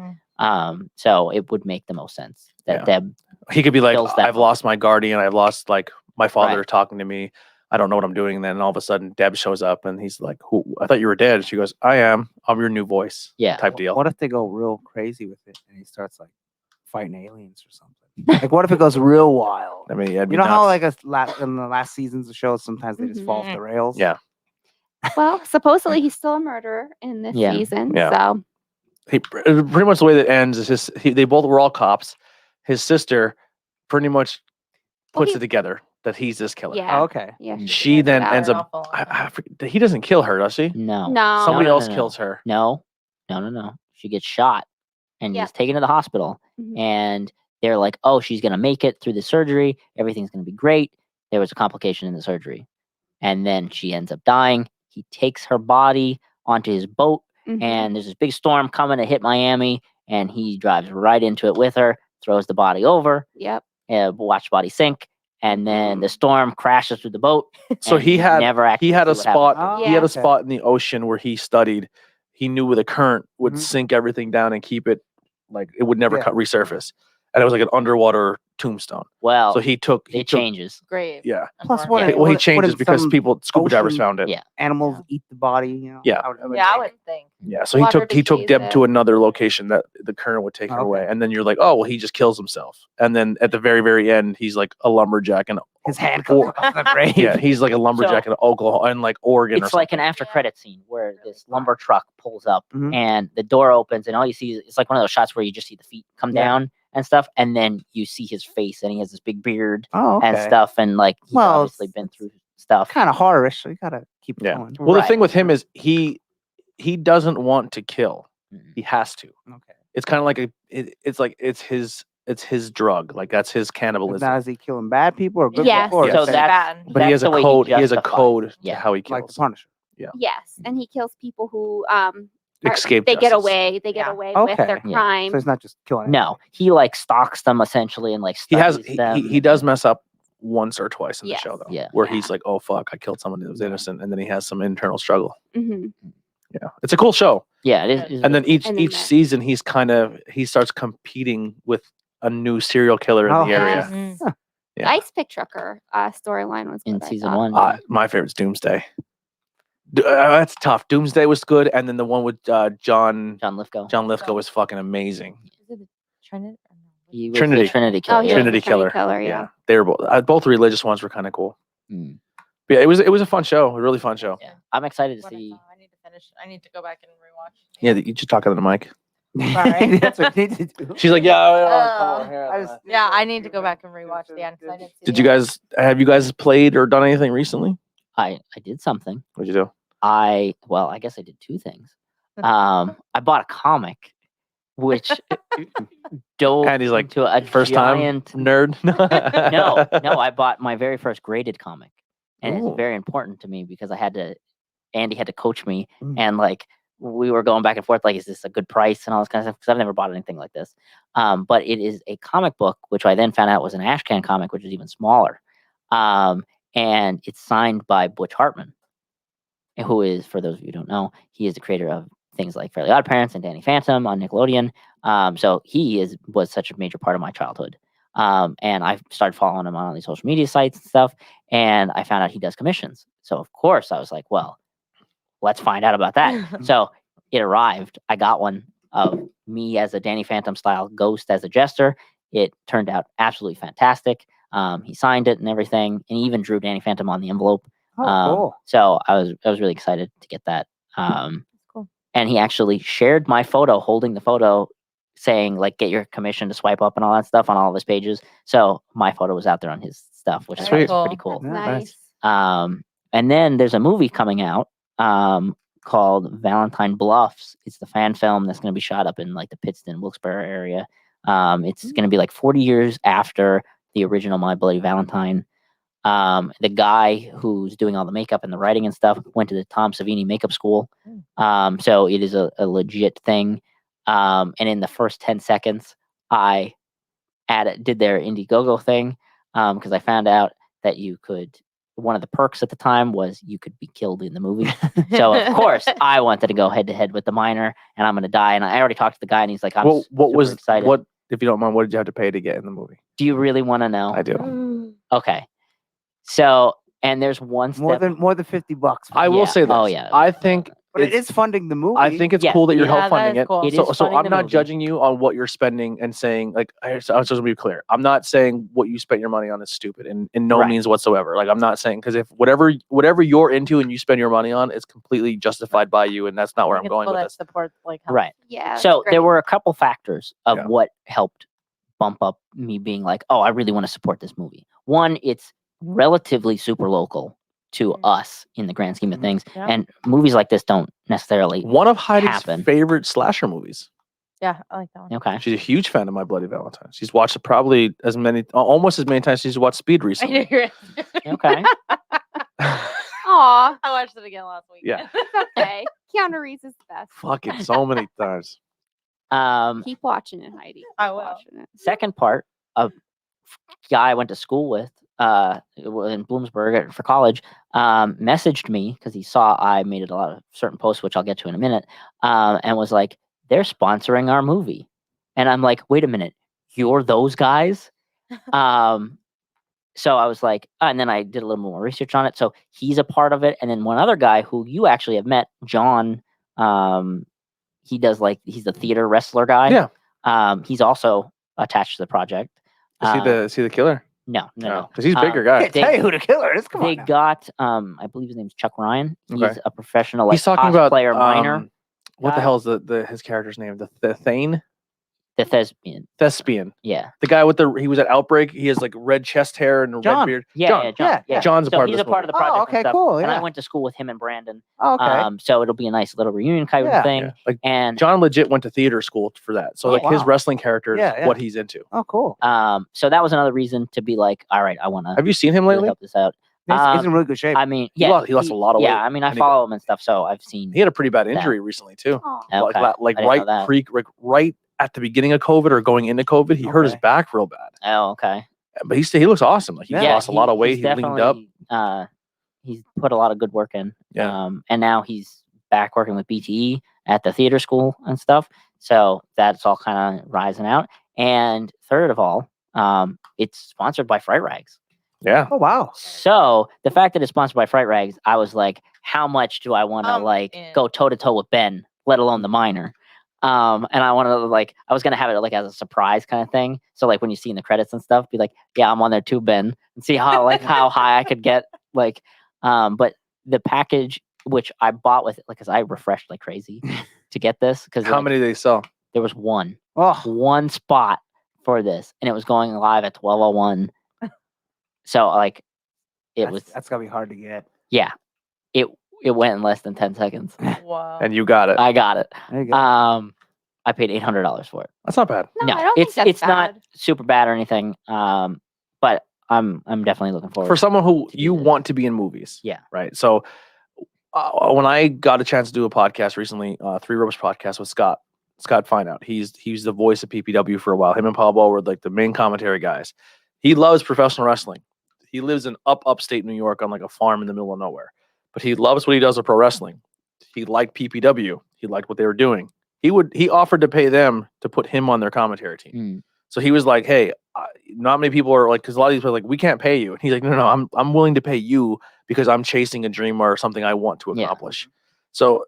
So it would make the most sense that Yeah. Deb. He could be like, Kills that I've lost my guardian, I've lost like my father Right. talking to me. I don't know what I'm doing. And then all of a sudden Deb shows up and he's like, who? I thought you were dead. And she goes, I am. I'm your new voice. Yeah. Type deal. What if they go real crazy with it and he starts like fighting aliens or something? Like, what if it goes real wild? I mean, it'd be You know how nuts. like in the last seasons of shows, sometimes they just fall off the rails. Yeah. Well, supposedly he's still a murderer in this Yeah. season. Yeah. So Pretty much the way that ends is they both were all cops. His sister pretty much Well, puts he- it together that he's this killer. yeah. Oh, okay. Yeah. She then Yeah, ends an up. awful lot. He doesn't kill her, does he? No. No. Somebody no, else no, no. kills her. No. She gets shot and Yeah. is taken to the hospital. Mhm. And they're like, "Oh, she's gonna make it through the surgery. Everything's gonna be great." There was a complication in the surgery, and then she ends up dying. He takes her body onto his boat, Mhm. and there's this big storm coming to hit Miami, and he drives right into it with her, throws the body over, Yep. watch the body sink, and then the storm crashes through the boat. So and he you had never actually he had see a what happened. spot. Oh, He had a okay. spot in the ocean where he studied. He knew where the current would Mhm. sink everything down and keep it like it would never Yeah. resurface, and it was like an underwater tombstone. Well, So he took. it changes. Great. Yeah. Plus, what? Yeah. if- Well, he what changes if because some scuba divers ocean- found it. Yeah. animals eat the body. You know. Yeah. I would Yeah, I think. would think. Yeah. So he Water took Deb to diseases. another location that the current would take her Okay. away, and then you're like, oh well, he just kills himself, and then at the very end, he's like a lumberjack and His hand comes off the grave. yeah, he's like a lumberjack in Oklahoma and like Oregon. It's or like an something. after credit scene where this lumber truck pulls up Mhm. and the door opens and all you see is it's like one of those shots where you just see the feet come Yeah. down and stuff, and then you see his face and he has this big beard Oh, okay. and stuff, and like he's Well, obviously been through stuff. Kind of horror-ish, so you gotta keep it Yeah. going. Well, the Right. thing with him is he doesn't want to kill. Mhm. He has to. Okay. It's kind of like it's his drug. Like that's his cannibalism. Now, is he killing bad people or good Yes. people? Or So same- that's- But he has that's a the way he code. He has a justifies code it. to Yeah. how he like kills. the Punisher. Yes, and he kills people who Escape. they get justice. away. They get Yeah. away with their Okay. Yeah. crime. So he's not just killing. No, he like stalks them essentially and like He has. studies He, them. he does mess up once or twice in Yes. the show though. Yeah. Where Yeah. he's like, oh fuck, I killed someone that was innocent, and then he has some internal struggle. Mhm. Yeah, it's a cool show. Yeah, it is And then each And then each that- season he starts competing with a new serial killer in Oh, the area. Mhm. The Yeah. Ice Pick Trucker storyline was in good, I season thought. 1. My favorite's Doomsday. That's tough. Doomsday was good, and then the one with John John Lithgow. Lithgow was fucking amazing. Is it Trinity? He was Trinity. the Trinity Oh, killer. he yeah. was the Trinity Killer. Yeah. They were both the religious ones were kind of cool. Mm. But yeah, it was a fun show, a really fun show. Yeah. I'm excited to What I see. saw. I need to finish. I need to go back and rewatch. Yeah, you just talking to the mic. Sorry. That's what you need to do. She's like, yeah. I was- Yeah, I need to go back and rewatch the end. 'Cause I didn't see Did the you end. guys have you guys played or done anything recently? I did something. What'd you do? I guess I did 2 things. I bought a comic, which dove And he's like, into a First giant. time nerd. No, I bought my very first graded comic, and Ooh. it's very important to me because Andy had to coach me, Mm. and like we were going back and forth, like, is this a good price and all this kind of stuff? Because I've never bought anything like this. But it is a comic book, which I then found out was an Ashcan comic, which is even smaller, and it's signed by Butch Hartman, who is, for those of you who don't know, he is the creator of things like Fairly Odd Parents and Danny Phantom on Nickelodeon. So he was such a major part of my childhood. And I started following him on all these social media sites and stuff, and I found out he does commissions. So of course I was like, well, let's find out about that. So it arrived. I got one of me as a Danny Phantom style ghost as a jester. It turned out absolutely fantastic. He signed it and everything, and he even drew Danny Phantom on the envelope. Oh, cool. So I was really excited to get that. Cool. And he actually shared my photo, holding the photo, saying like, get your commission to swipe up and all that stuff on all of his pages. So my photo was out there on his stuff, which is Very pretty cool. cool. Nice. And then there's a movie coming out called Valentine Bluffs. It's the fan film that's going to be shot up in like the Pittston, Wilkes-Barre area. It's going to be like 40 years after the original My Bloody Valentine. The guy who's doing all the makeup and the writing and stuff went to the Tom Savini makeup school. So it is a legit thing. And in the first 10 seconds, I did their Indiegogo thing because I found out that you could. One of the perks at the time was you could be killed in the movie. So of course I wanted to go head to head with the minor, and I'm going to die. And I already talked to the guy, and he's like, "I'm super excited." What, if you don't mind, what did you have to pay to get in the movie? Do you really want to know? I do. Okay. So, and there's one step. More than $50. I will Yeah. say this. Oh, yeah. I think But it is funding the movie. I think it's Yeah. cool that you're Yeah, help funding that is it. cool. It So, is so funding I'm the not movie. judging you on what you're spending and saying like I was just gonna be clear. I'm not saying what you spent your money on is stupid in no Right. means whatsoever. Like I'm not saying because if whatever you're into and you spend your money on, it's completely justified by you, and that's not where I I'm think it's going cool with that this. support like health. Right. Yeah. So that's there great. were a couple factors of Yeah. what helped bump up me being like, oh, I really want to support this movie. One, it's relatively super local to us in the grand scheme of things. Yeah. And movies like this don't necessarily One of Heidi's happen. favorite slasher movies. Yeah, I like that one. Okay. She's a huge fan of My Bloody Valentine. She's watched it probably almost as many times as she's watched Speed I knew recently. you were. Okay. Aw, I watched it again last week. Yeah. okay. Keanu Reeves is the best. Fucking so many times. Keep watching it, Heidi. I Keep will. watching it. Second part, a guy I went to school with in Bloomsburg for college messaged me because he saw I made a lot of certain posts, which I'll get to in a minute, and was like, they're sponsoring our movie. And I'm like, wait a minute, you're those guys? So I was like, and then I did a little more research on it. So he's a part of it. And then one other guy who you actually have met, John, he does he's the theater wrestler guy. Yeah. He's also attached to the project. Is he the killer? No. Because he's a bigger guy. Can't tell you who the killer is. Come They on now. got, I believe his name's Chuck Ryan. He's Okay. a professional He's talking about cosplayer minor, what the guy. hell is his character's name? The Thane? the thespian. Thespian. Yeah. The guy with he was at Outbreak. He has like red chest hair and a red John. beard. Yeah, John. yeah, John. Yeah. John's a So part of he's this a part of the project. Oh, and okay, stuff. cool. And Yeah. I went to school with him and Brandon. Oh, okay. So it'll be a nice little reunion kind of Yeah. thing. Yeah. Like And John legit went to theater school for that. So Oh, like his wow. wrestling character is Yeah, yeah. what he's into. Oh, cool. so that was another reason to be like, all right, I want to Have you seen him really lately? help this out. He's in really good shape. I mean, He yeah, lost a lot of weight. Yeah, I mean, I And he follow him and stuff, so I've seen. He had a pretty bad injury recently too. Aw. Okay. Like I didn't know that. right at the beginning of COVID or going into COVID, he hurt his Okay. back real bad. Oh, okay. But he looks awesome. Like he Yeah, lost a lot of weight. he's He leaned up. definitely, he's put a lot of good work in. Yeah. And now he's back working with BTE at the theater school and stuff. So that's all kind of rising out. And third of all, it's sponsored by Fright Rags. Yeah. Oh, wow. So the fact that it's sponsored by Fright Rags, I was like, how much do I want to in. go toe to toe with Ben, let alone the minor? And I want to I was gonna have it as a surprise kind of thing. So when you see in the credits and stuff, be like, yeah, I'm on there too, Ben, and see how how high I could get. But the package which I bought with it, because I refreshed like crazy to get this. Because How many did they sell? There was one Oh, spot for this, and it was going live at 12:01. So that's gotta be hard to get. yeah, it went in less than 10 seconds. Wow. And you got it. I got it. There you go. I paid $800 for it. That's not bad. No, I don't think that's it's not bad. super bad or anything. But I'm definitely looking forward For someone who to do you this. want to be in movies. Yeah. Right. So when I got a chance to do a podcast recently, Three Ropes podcast with Scott Fineout, he's the voice of PPW for a while. Him and Paul Ball were like the main commentary guys. He loves professional wrestling. He lives in upstate New York on a farm in the middle of nowhere, but he loves what he does with pro wrestling. He liked PPW. He liked what they were doing. He offered to pay them to put him on their commentary team. Mm. So he was like, "Hey, not many people are because a lot of these people are like, we can't pay you." And he's like, "No, I'm willing to pay you because I'm chasing a dream or something I want to Yeah. accomplish." So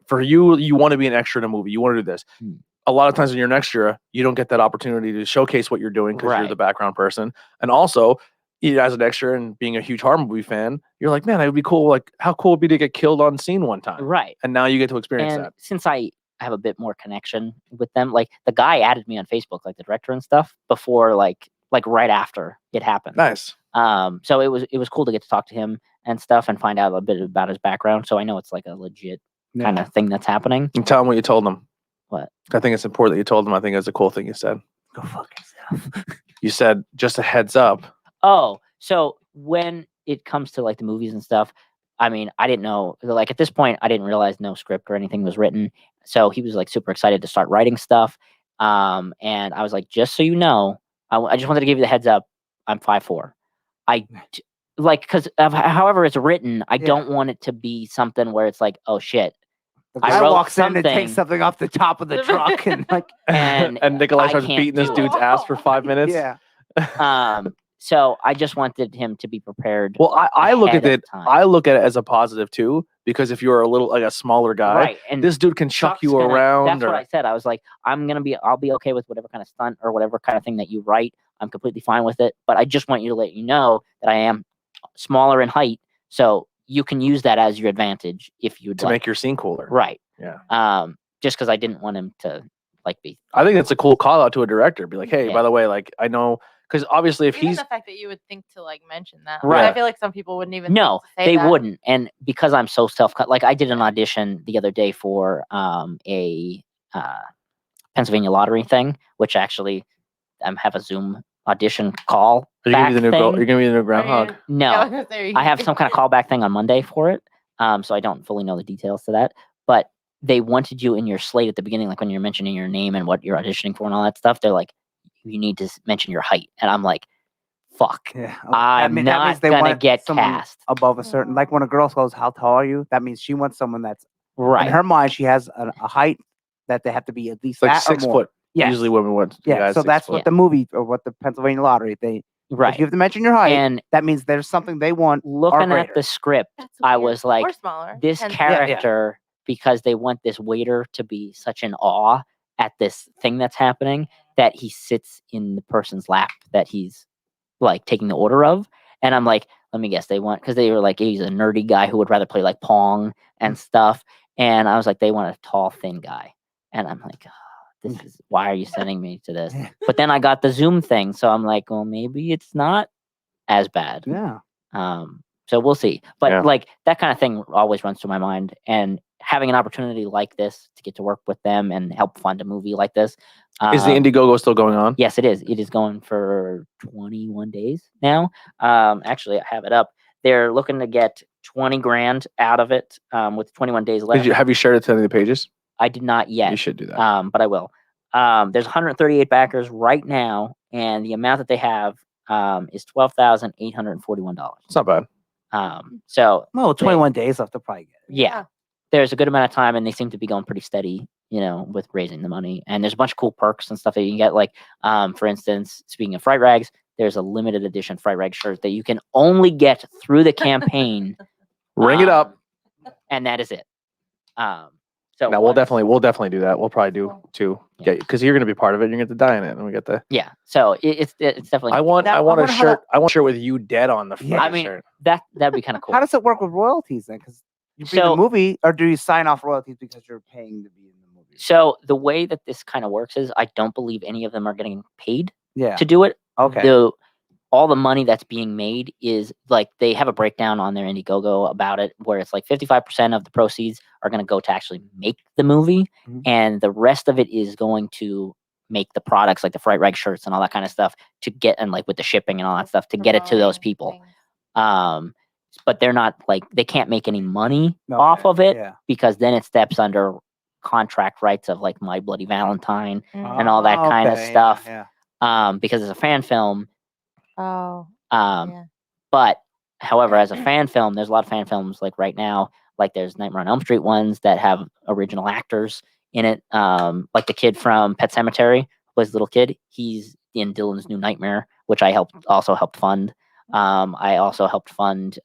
for you want to be an extra in a movie. You want to do this. Mm. a lot of times when you're an extra, you don't get that opportunity to showcase what you're doing because you're Right. the background person. And also, as an extra and being a huge horror movie fan, you're like, man, it would be cool. Like, how cool would it be to get killed on scene one time? Right. And now you get to experience And that. since I have a bit more connection with them, like the guy added me on Facebook, like the director and stuff, before like right after it happened. Nice. So it was cool to get to talk to him and stuff and find out a bit about his background. So I know it's like a legit kind of thing that's happening. And tell him what you told them. What? I think it's important that you told them. I think it's a cool thing you said. Go fuck yourself. You said just a heads up. Oh, so when it comes to like the movies and stuff, I mean, I didn't know, like at this point, I didn't realize no script or anything was written. So he was like super excited to start writing stuff. And I was like, just so you know, I just wanted to give you the heads up. I'm 5'4". Because however it's written, I don't want it to be something where it's like, oh shit. The I guy wrote walks in and something- takes something off the top of the truck and like, And Nikolai I starts can't beating this do dude's it. ass for 5 minutes. yeah. So I just wanted him to be prepared. Well, I look at ahead of it. time. I look at it as a positive too, because if you're a little like a smaller guy, Right. And this dude can chuck Chuck's you gonna- around. That's what I said. I was like, I'll be okay with whatever kind of stunt or whatever kind of thing that you write. I'm completely fine with it. But I just want you to let you know that I am smaller in height, so you can use that as your advantage if you'd to like. make your scene cooler. Right. Yeah. Just because I didn't want him to like be. I think that's a cool call out to a director. Be like, hey, Yeah. by the way, like I know, because obviously if Even he's the fact that you would think to like mention that, Right. Like, I feel like some people wouldn't even. No, think to say they that. wouldn't. And because I'm so like I did an audition the other day for a Pennsylvania lottery thing, which actually have a Zoom audition call. are you gonna be the new thing. you're gonna be the new Are you- groundhog. No, Yeah, I was gonna say, I have some kind of callback thing on Monday for it. So I don't fully know the details to that. But they wanted you in your slate at the beginning, like when you're mentioning your name and what you're auditioning for and all that stuff. They're like, you need to mention your height. And I'm like, fuck. Yeah. I'm that not means they gonna want get someone cast. above a certain. Like when a girl goes, "How tall are you?" That means she wants someone that's Right. in her mind. She has a height that they have to be at least Like that 6 or more. foot. Yes. Usually women want. Yeah. guys So 6 that's foot. what the movie or what the Pennsylvania lottery. If Right. you have to mention your height, And that means there's something they want. looking at greater. the script, That's I weird. was like, or smaller. this 10 character, because they want this waiter to be such in awe at this thing that's happening, that he sits in the person's lap that he's like taking the order of. And I'm like, let me guess, they want, because they were like, he's a nerdy guy who would rather play like Pong and stuff. And I was like, they want a tall, thin guy. And I'm like, this is, why are you sending me to this? But then I got the Zoom thing. So I'm like, well, maybe it's not as bad. Yeah. So we'll see. But Yeah. like that kind of thing always runs through my mind. And having an opportunity like this to get to work with them and help fund a movie like this. Is the Indiegogo still going on? Yes, it is. It is going for 21 days now. Actually, I have it up. They're looking to get 20 grand out of it with 21 days left. Have you shared it to any of the pages? I did not yet. You should do that. But I will. There's 138 backers right now, and the amount that they have is $12,841. It's not bad. So No, 21 days left to probably get it. yeah, there's a good amount of time, and they seem to be going pretty steady, with raising the money. And there's a bunch of cool perks and stuff that you can get. Like, for instance, speaking of Fright Rags, there's a limited edition Fright Rag shirt that you can only get through the campaign. Ring it up. And that is it. So No, we'll once- definitely do that. We'll probably do too. Yeah. Because you're going to be part of it. You're going to die in it, and we get the. Yeah. So it's definitely. I want Now, a I wonder how shirt. I want a shirt with you dead on the front. Yeah. I mean, shirt. that'd be kind of cool. How does it work with royalties then? Because you bring So- the movie, or do you sign off royalties because you're paying to be in the movie? So the way that this kind of works is I don't believe any of them are getting paid Yeah. to do it. Okay. All the money that's being made is like they have a breakdown on their Indiegogo about it where it's like 55% of the proceeds are going to go to actually make the movie, Mhm. and the rest of it is going to make the products like the Fright Rag shirts and all that kind of stuff to get, and like with the shipping and all that stuff to get it to those people. But they're not like, they can't make any money off Okay, of it Yeah. because then it steps under contract rights of like My Bloody Valentine and all that kind of Okay, yeah, stuff. Yeah. Because it's a fan film. Oh. Um, Yeah. But however, as a fan film, there's a lot of fan films like right now, like there's Nightmare on Elm Street ones that have original actors in it. Like the kid from Pet Sematary, who plays the little kid. He's in Dylan's New Nightmare, which I also helped fund. I also helped fund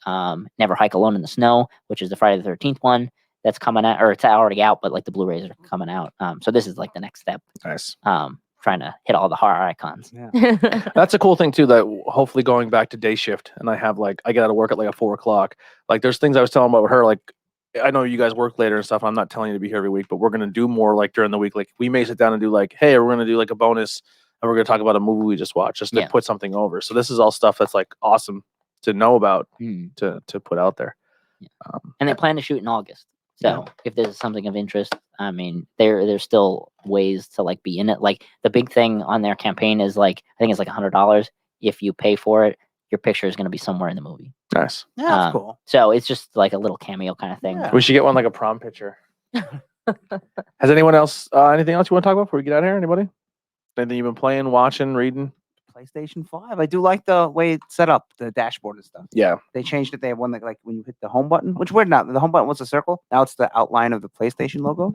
Never Hike Alone in the Snow, which is the Friday the 13th one that's coming out, or it's already out, but like the Blu-rays are coming out. So this is like the next step. Nice. Trying to hit all the horror icons. Yeah. That's a cool thing too. That hopefully going back to day shift, and I get out of work at like 4 o'clock. Like there's things I was telling about her. Like I know you guys work later and stuff. I'm not telling you to be here every week, but we're gonna do more like during the week. Like we may sit down and do like, hey, we're gonna do like a bonus, and we're gonna talk about a movie we just watched, just to put something over. So this is all stuff that's like awesome to know about to put out there. Yeah. And they plan to shoot in August. So if there's something of interest, I mean, there's still ways to like be in it. Like the big thing on their campaign is like, I think it's like $100. If you pay for it, your picture is going to be somewhere in the movie. Nice. Yeah, that's cool. So it's just like a little cameo kind of thing. Yeah. We should get one like a prom picture. Has anyone else anything else you want to talk about before we get out of here? Anybody? Anything you've been playing, watching, reading? PlayStation 5. I do like the way it's set up, the dashboard and stuff. Yeah. They changed it. They have one that like when you hit the home button, which weird now. The home button was a circle. Now it's the outline of the PlayStation logo,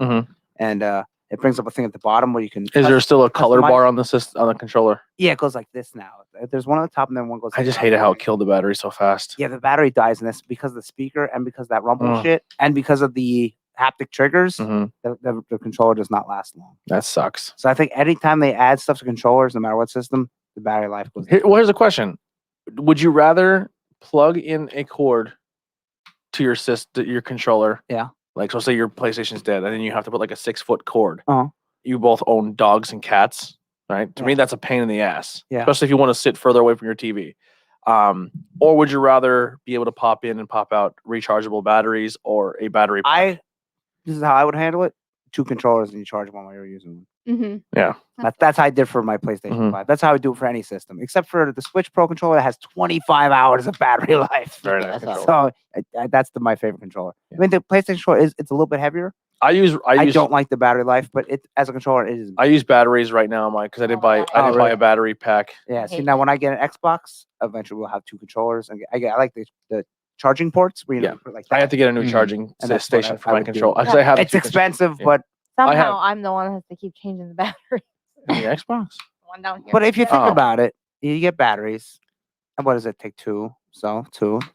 and it brings up a thing at the bottom where you can. Is there still a color customize? bar on the controller? Yeah, it goes like this now. There's one on the top, and then one goes. I just hated how it killed the battery so fast. Yeah, the battery dies in this because of the speaker and because of that rumble shit and because of the haptic triggers. The controller does not last long. That sucks. So I think anytime they add stuff to controllers, no matter what system, the battery life goes. Here's a question: would you rather plug in a cord to your controller? Yeah. Like, so say your PlayStation's dead, and then you have to put like a 6-foot cord. Uh-huh. You both own dogs and cats, right? To me, that's a pain in the ass. Yeah. Especially if you want to sit further away from your TV. Or would you rather be able to pop in and pop out rechargeable batteries or a battery pack? This is how I would handle it. 2 controllers and you charge one while you're using them. Yeah. That's how I did for my PlayStation 5. That's how I would do it for any system, except for the Switch Pro controller that has 25 hours of battery life. Very Yeah, nice. that's controller. So that's my favorite controller. I mean, the PlayStation controller it's a little bit heavier. I don't like the battery life, but it as a controller it is. I use batteries right now, Mike, because I didn't buy really? a battery pack. Yeah. See, now when I get an Xbox, eventually we'll have 2 controllers, and I like the charging ports. Where you put like that. I have to get a new charging And that's what station I for my would do. controller because I have. It's expensive, but Somehow I'm the one that has to keep changing the battery. The Xbox. One down here. but if you think Oh. about it, you get batteries, and what does it take? 2, so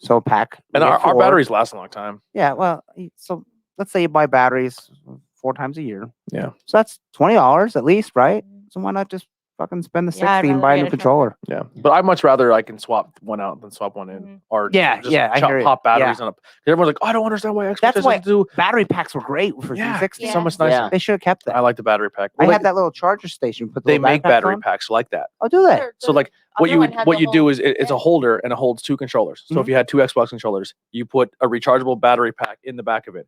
a pack. And You get our 4. batteries last a long time. Yeah, well, so let's say you buy batteries 4 times a year. Yeah. So that's $20 at least, right? So why not just fucking spend the 60 Yeah, I'd and buy a rather new get a controller? Yeah, but I'd much rather I can swap one out than swap one in, or Yeah, just yeah, I hear you. pop batteries on up. Everyone's like, oh, I don't understand why Xbox That's doesn't why do. battery packs were great for 360. So much nicer. Yeah. They should have kept that. I like the battery pack. I Well, had that little charger station. Put the They little make packs battery on. packs like that. Oh, do they? So like what you do is it's a holder and it holds 2 controllers. So if you had 2 Xbox controllers, you put a rechargeable battery pack in the back of it.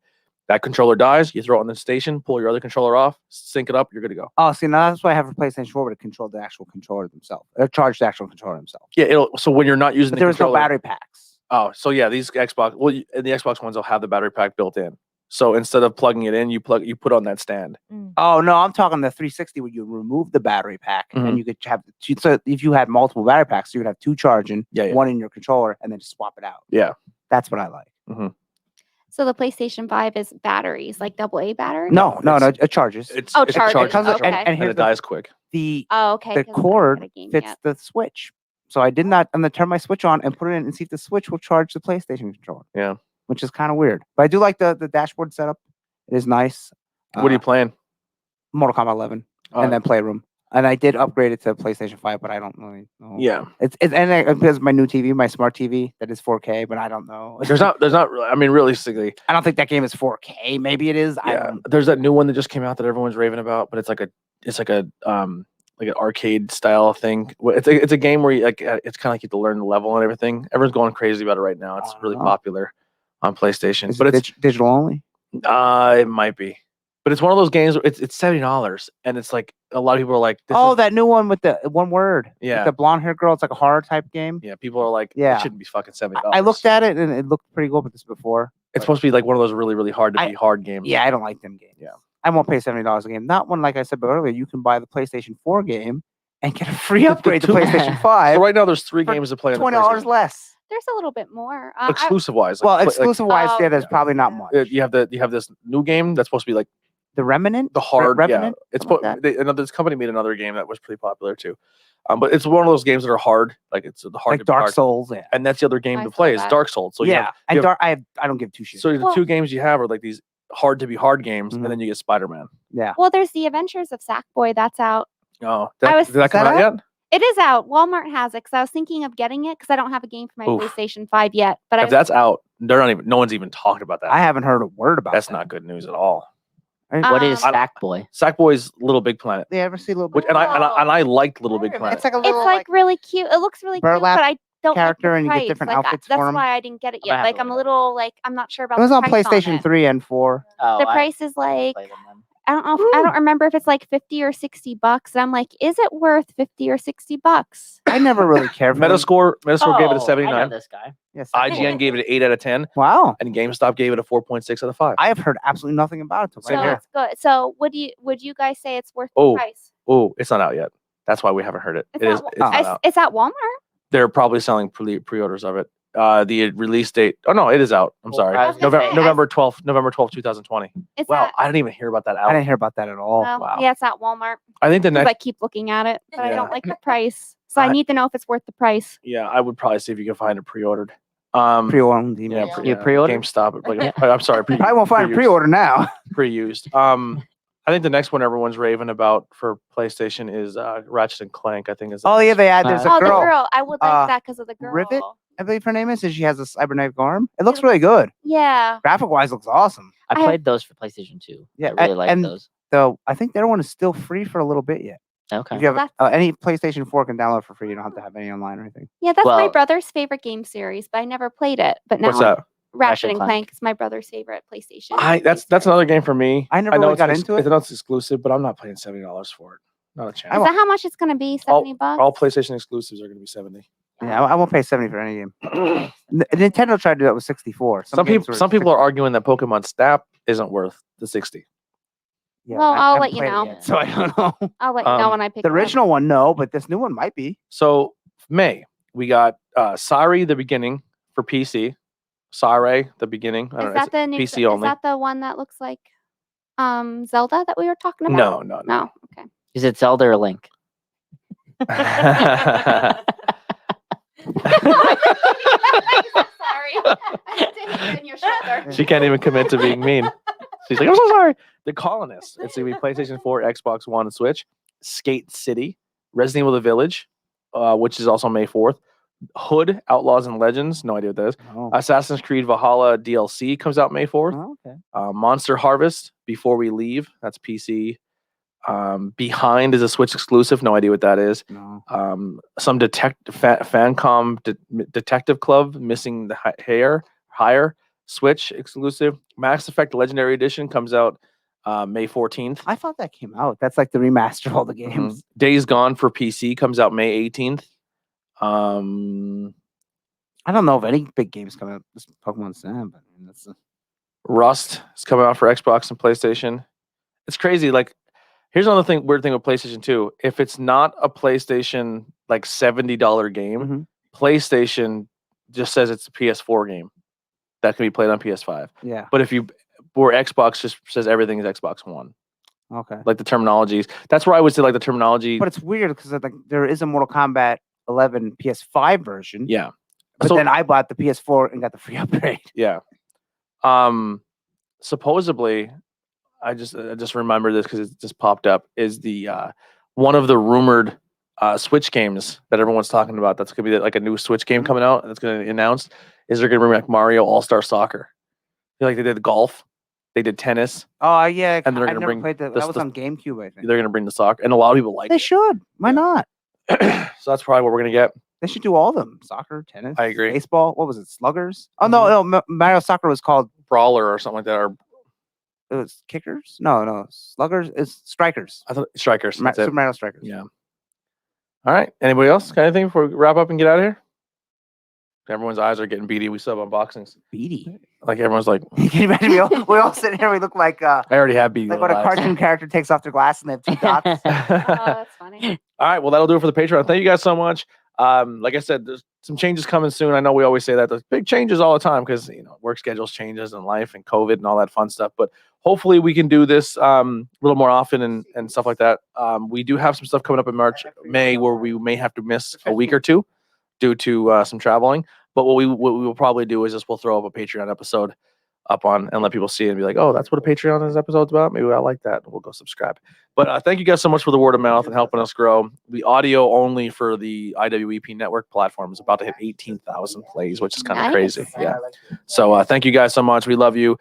That controller dies, you throw it in the station, pull your other controller off, sync it up, you're good to go. Oh, see, now that's why I have a PlayStation 4 to control the actual controller themselves. Or charge the actual controller themselves. Yeah, so when you're not using But the there was no controller, battery packs. Oh, so yeah, these Xbox. Well, the Xbox ones will have the battery pack built in. So instead of plugging it in, you put on that stand. Oh no, I'm talking the 360 where you remove the battery pack and you could have. So if you had multiple battery packs, you would have 2 charging, Yeah. one in your controller, and then just swap it out. Yeah. That's what I like. So the PlayStation 5 is batteries, like AA batteries? No, it charges. It's Oh, it's a charging, charge Comes with- okay. and and here's it dies quick. the Oh, okay. the 'cause I haven't cord got a game fits yet. the Switch. So I did not. I'm gonna turn my Switch on and put it in and see if the Switch will charge the PlayStation controller. Yeah. Which is kind of weird, but I do like the dashboard setup. It is nice. What are you playing? Mortal Kombat 11, and then Playroom. And I did upgrade it to PlayStation 5, but I don't really know. Yeah. It's because my new TV, my smart TV, that is 4K, but I don't know. There's not. I mean, realistically, I don't think that game is 4K. Maybe it is. I yeah. don't. There's that new one that just came out that everyone's raving about, but it's like an arcade style thing. It's a game where you, like it's kind of like you have to learn the level and everything. Everyone's going crazy about it right now. It's really popular on PlayStation, Is but it it's digital only. it might be, but it's one of those games. Where it's $70, and it's like a lot of people are like, That new one with the one word. Yeah. With the blonde hair girl. It's like a horror type game. yeah, people are like, Yeah. it shouldn't be fucking $70. I looked at it and it looked pretty good with this before. It's supposed to be like one of those really, really hard to I- beat hard games. Yeah, I don't like them games. Yeah. I won't pay $70 a game. Not one, like I said earlier, you can buy the PlayStation 4 game and get a free upgrade to two- PlayStation 5. So right now there's 3 For games to play on the $20 PlayStation. less. There's a little bit more. Exclusive wise. Well, exclusive wise, Oh, yeah, there's yeah. probably not much. You have this new game that's supposed to be like The Remnant? the hard. Revenant? Yeah, it's Something like this company made another game that was pretty popular too. But it's one of those games that are hard. Like it's the hard Like to Dark hard. Souls, yeah. And that's the other game I to saw play is that. Dark Souls. So you yeah, have- and you have- Dark, I don't give 2 shits. so the Well- 2 games you have are like these hard to be hard games, Mhm. and then you get Spider-Man. Yeah. Well, there's the Adventures of Sackboy. That's out. Oh, was- did that come Is that out yet? It is out. Walmart has it because I was thinking of getting it because I don't have a game for my Oof. PlayStation 5 yet. But If that's out, no one's even talking about that. I haven't heard a word about That's that. not good news at all. What is Um, Sackboy? Sackboy's Little Big Planet, They ever see a little which bit and I liked Little Big Planet. It's like a it's little like really cute. It looks really cute, burlap but I don't character like and the you get price. different Like, outfits that's for 'em. why I didn't get it I'm gonna yet. have Like to I'm a look it little like I'm not sure about. it was the on price PlayStation it. 3 and 4. Oh, The I price is like play them then. I don't know. I don't remember if it's like $50 or $60. And I'm like, is it worth $50 or $60? I never really cared for them. Metascore gave it a Oh, I know 79. this guy. Yes. IGN gave it an 8 out of 10, Wow. and GameStop gave it a 4.6 out of 5. I have heard absolutely nothing about it. till Same right So here. here. it's good. So would you guys say it's worth Oh. the price? Oh, it's not out yet. That's why we haven't heard it. It's It is. not, It's not out. it's at Walmart. They're probably selling pre-orders of it. The release date. Oh no, it is out. I'm Oh, sorry. I was gonna say, November 12th, 2020. It's Wow, at, I didn't even hear about that I out. didn't hear about that at all. well, wow. yeah, it's at Walmart. I think the 'Cause next. I keep looking at it, but I Yeah. don't like the price. So I I- need to know if it's worth the price. Yeah, I would probably see if you can find it pre-ordered. Pre-owned. Yeah, Yeah. You pre-ordered? GameStop. Like, I'm sorry. I won't find a pre-used. pre-order now. Pre-used. I think the next one everyone's raving about for PlayStation is Ratchet and Clank. I think is. Oh yeah, they had. There's a Oh, girl. the girl. I would like uh, that because of the girl. Rivet? I believe her name is, and she has a cybernetic arm. It looks really good. Yeah. Graphic wise, looks awesome. I I have- played those for PlayStation 2. Yeah, I really like and those. Though I think their one is still free for a little bit yet. Okay. If you have That's- any PlayStation 4 can download for free. You don't have to have any online or anything. Yeah, that's my Well- brother's favorite game series, but I never played it. But now What's that? Ratchet and Clank is my brother's favorite PlayStation. That's another game for me. I never know really it's got into it. I know it's exclusive, but I'm not paying $70 for it. Not a chance. Is that how much it's going to be? $70? All PlayStation exclusives are going to be 70. Yeah, I won't pay 70 for any game. Nintendo tried to do that with 64. Some games were people are 60. arguing that Pokemon Snap isn't worth the 60. Yeah, Well, I I'll haven't let you played it know. yet, so I don't know. I'll let you know Um, when I pick The it up. original one, no, but this new one might be. So May we got Sorry the Beginning for PC. Sorry the Beginning. I don't Is know. that the new? PC Is only. that the one that looks like Zelda that we were talking about? No. No. Okay. Is it Zelda or Link? Sorry. I didn't hit you in your shoulder. She can't even commit to being mean. She's like, I'm so sorry. The Colonists. It's going to be PlayStation 4, Xbox One, and Switch. Skate City. Resident Evil The Village, which is also May 4th. Hood, Outlaws and Legends. No idea what that is. Oh, Assassin's Creed Valhalla DLC comes out May 4th. okay. Monster Harvest, Before We Leave. That's PC. Behind is a Switch exclusive. No idea what that is. No. Some Fancom Detective Club, Missing the Higher, Switch exclusive. Mass Effect Legendary Edition comes out May 14th. I thought that came out. That's like the remaster of all the games. Days Gone for PC comes out May 18th. Um, I don't know if any big games coming out this Pokemon Snap, but I mean, that's Rust is coming out for Xbox and PlayStation. It's crazy. Like, here's another weird thing with PlayStation 2. If it's not a PlayStation like $70 game, Mhm. PlayStation just says it's a PS4 game that can be played on PS5. yeah. But or Xbox just says everything is Xbox One. Okay. Like the terminologies. That's where I would say like the terminology. But it's weird because like there is a Mortal Kombat 11 PS5 version. Yeah. But So- then I bought the PS4 and got the free upgrade. Yeah. Supposedly, I just remember this because it just popped up. Is the one of the rumored Switch games that everyone's talking about? That's gonna be like a new Switch game coming out. That's gonna be announced. Is they're gonna bring back Mario All Star Soccer? Like they did golf, they did tennis. Oh yeah, And they're I've gonna never bring played that. this- That was this- on GameCube, I think. They're gonna bring the soccer, and a lot of people like They it. should. Why not? So that's probably what we're gonna get. They should do all of them. Soccer, tennis. I agree. Baseball. What was it? Sluggers? Oh no, Mario Soccer was called. Brawler or something like that, or It was kickers. No, sluggers is strikers. I thought strikers. That's Super it. Mario Strikers. Yeah. All right. Anybody else? Got anything before we wrap up and get out of here? Everyone's eyes are getting beady. We still have unboxings. Beady. Like everyone's like, Can you imagine? We all sit here. We look like I already have beady. when a cartoon character takes off their glass and they have two dots. Oh, that's funny. All right. Well, that'll do it for the Patreon. Thank you guys so much. Like I said, there's some changes coming soon. I know we always say that. There's big changes all the time because work schedules changes and life and COVID and all that fun stuff. But hopefully we can do this a little more often and stuff like that. We do have some stuff coming up in May where we may have to miss a week or two due to some traveling. But what we will probably do is we'll throw up a Patreon episode up on and let people see it and be like, oh, that's what a Patreon episode's about. Maybe I like that. We'll go subscribe. But thank you guys so much for the word of mouth and helping us grow. The audio only for the IWEP network platform is about to hit 18,000 plays, which is kind of Nice. crazy. Yeah. So thank you guys so much. We love you.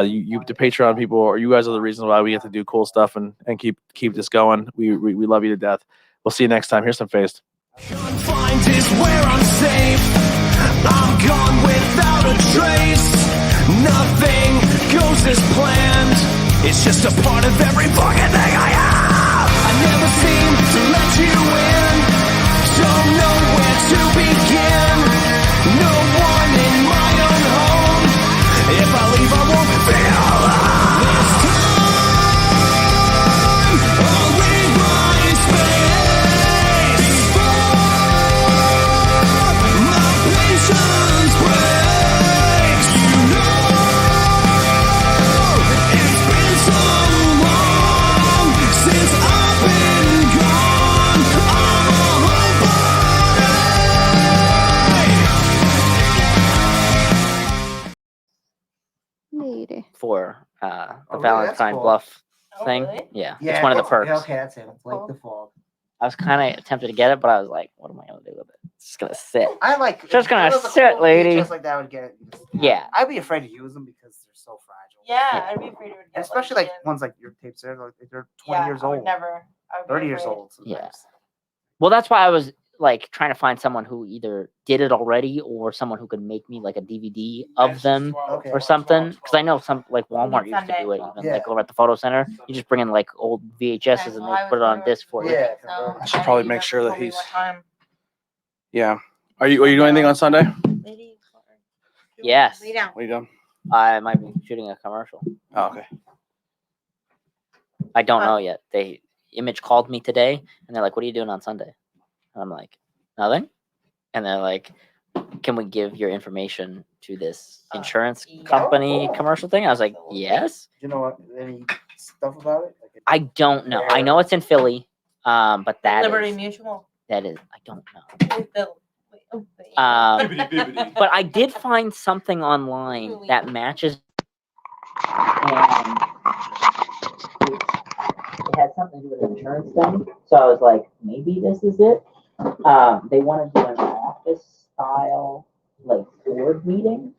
You the Patreon people, or you guys are the reason why we get to do cool stuff and keep this going. We love you to death. We'll see you next time. Here's some Phased. Confined is where I'm safe. I'm gone without a trace. Nothing goes as planned. It's just a part of every fucking thing I am. I never seem to let you in. Don't know where to begin. No one in my own home. If I leave, I won't feel alone. This time, I'll leave my space before my patience breaks. You know, it's been so long since I've been gone. I'm a Lady. For the Oh, really? That's Valentine cool. Bluff Oh, thing. really? Yeah, it's one of the perks. Yeah, okay, that's it. It's like the fog. I was kind of tempted to get it, but I was like, what am I gonna do with it? It's just gonna sit. I like. Just gonna if it was a sit, cool lady. VHS like that, I would get it. Yeah. I'd be afraid to use them because they're so fragile. Yeah, I'd be afraid it would get Especially like in. ones like your tapes. They're 20 years I would old. never. I would be 30 years afraid. old. Yeah. Sometimes. Well, that's why I was like trying to find someone who either did it already or someone who could make me like a DVD of them Okay. or something. Because I know some like Walmart used to do it, even like over at the photo center. You just bring in like old VHSs and they put it on disc for you. Yeah. So, I should probably you make have sure to that tell me he's- what time. Yeah. Are you doing anything on Sunday? Lady, Yes. lay down. What are you doing? I might be shooting a commercial. Oh, okay. I don't know yet. Image called me today and they're like, what are you doing on Sunday? And I'm like, nothing. And they're like, can we give your information to this insurance company commercial thing? I was like, yes. Do you know what? Any stuff about it? Like I don't know. I know it's in Philly, but that Liberty is, Mutual. I don't know. Wait. But I did find something online that matches. And it had something to do with an insurance thing. So I was like, maybe this is it. They want to do an office style like board meeting.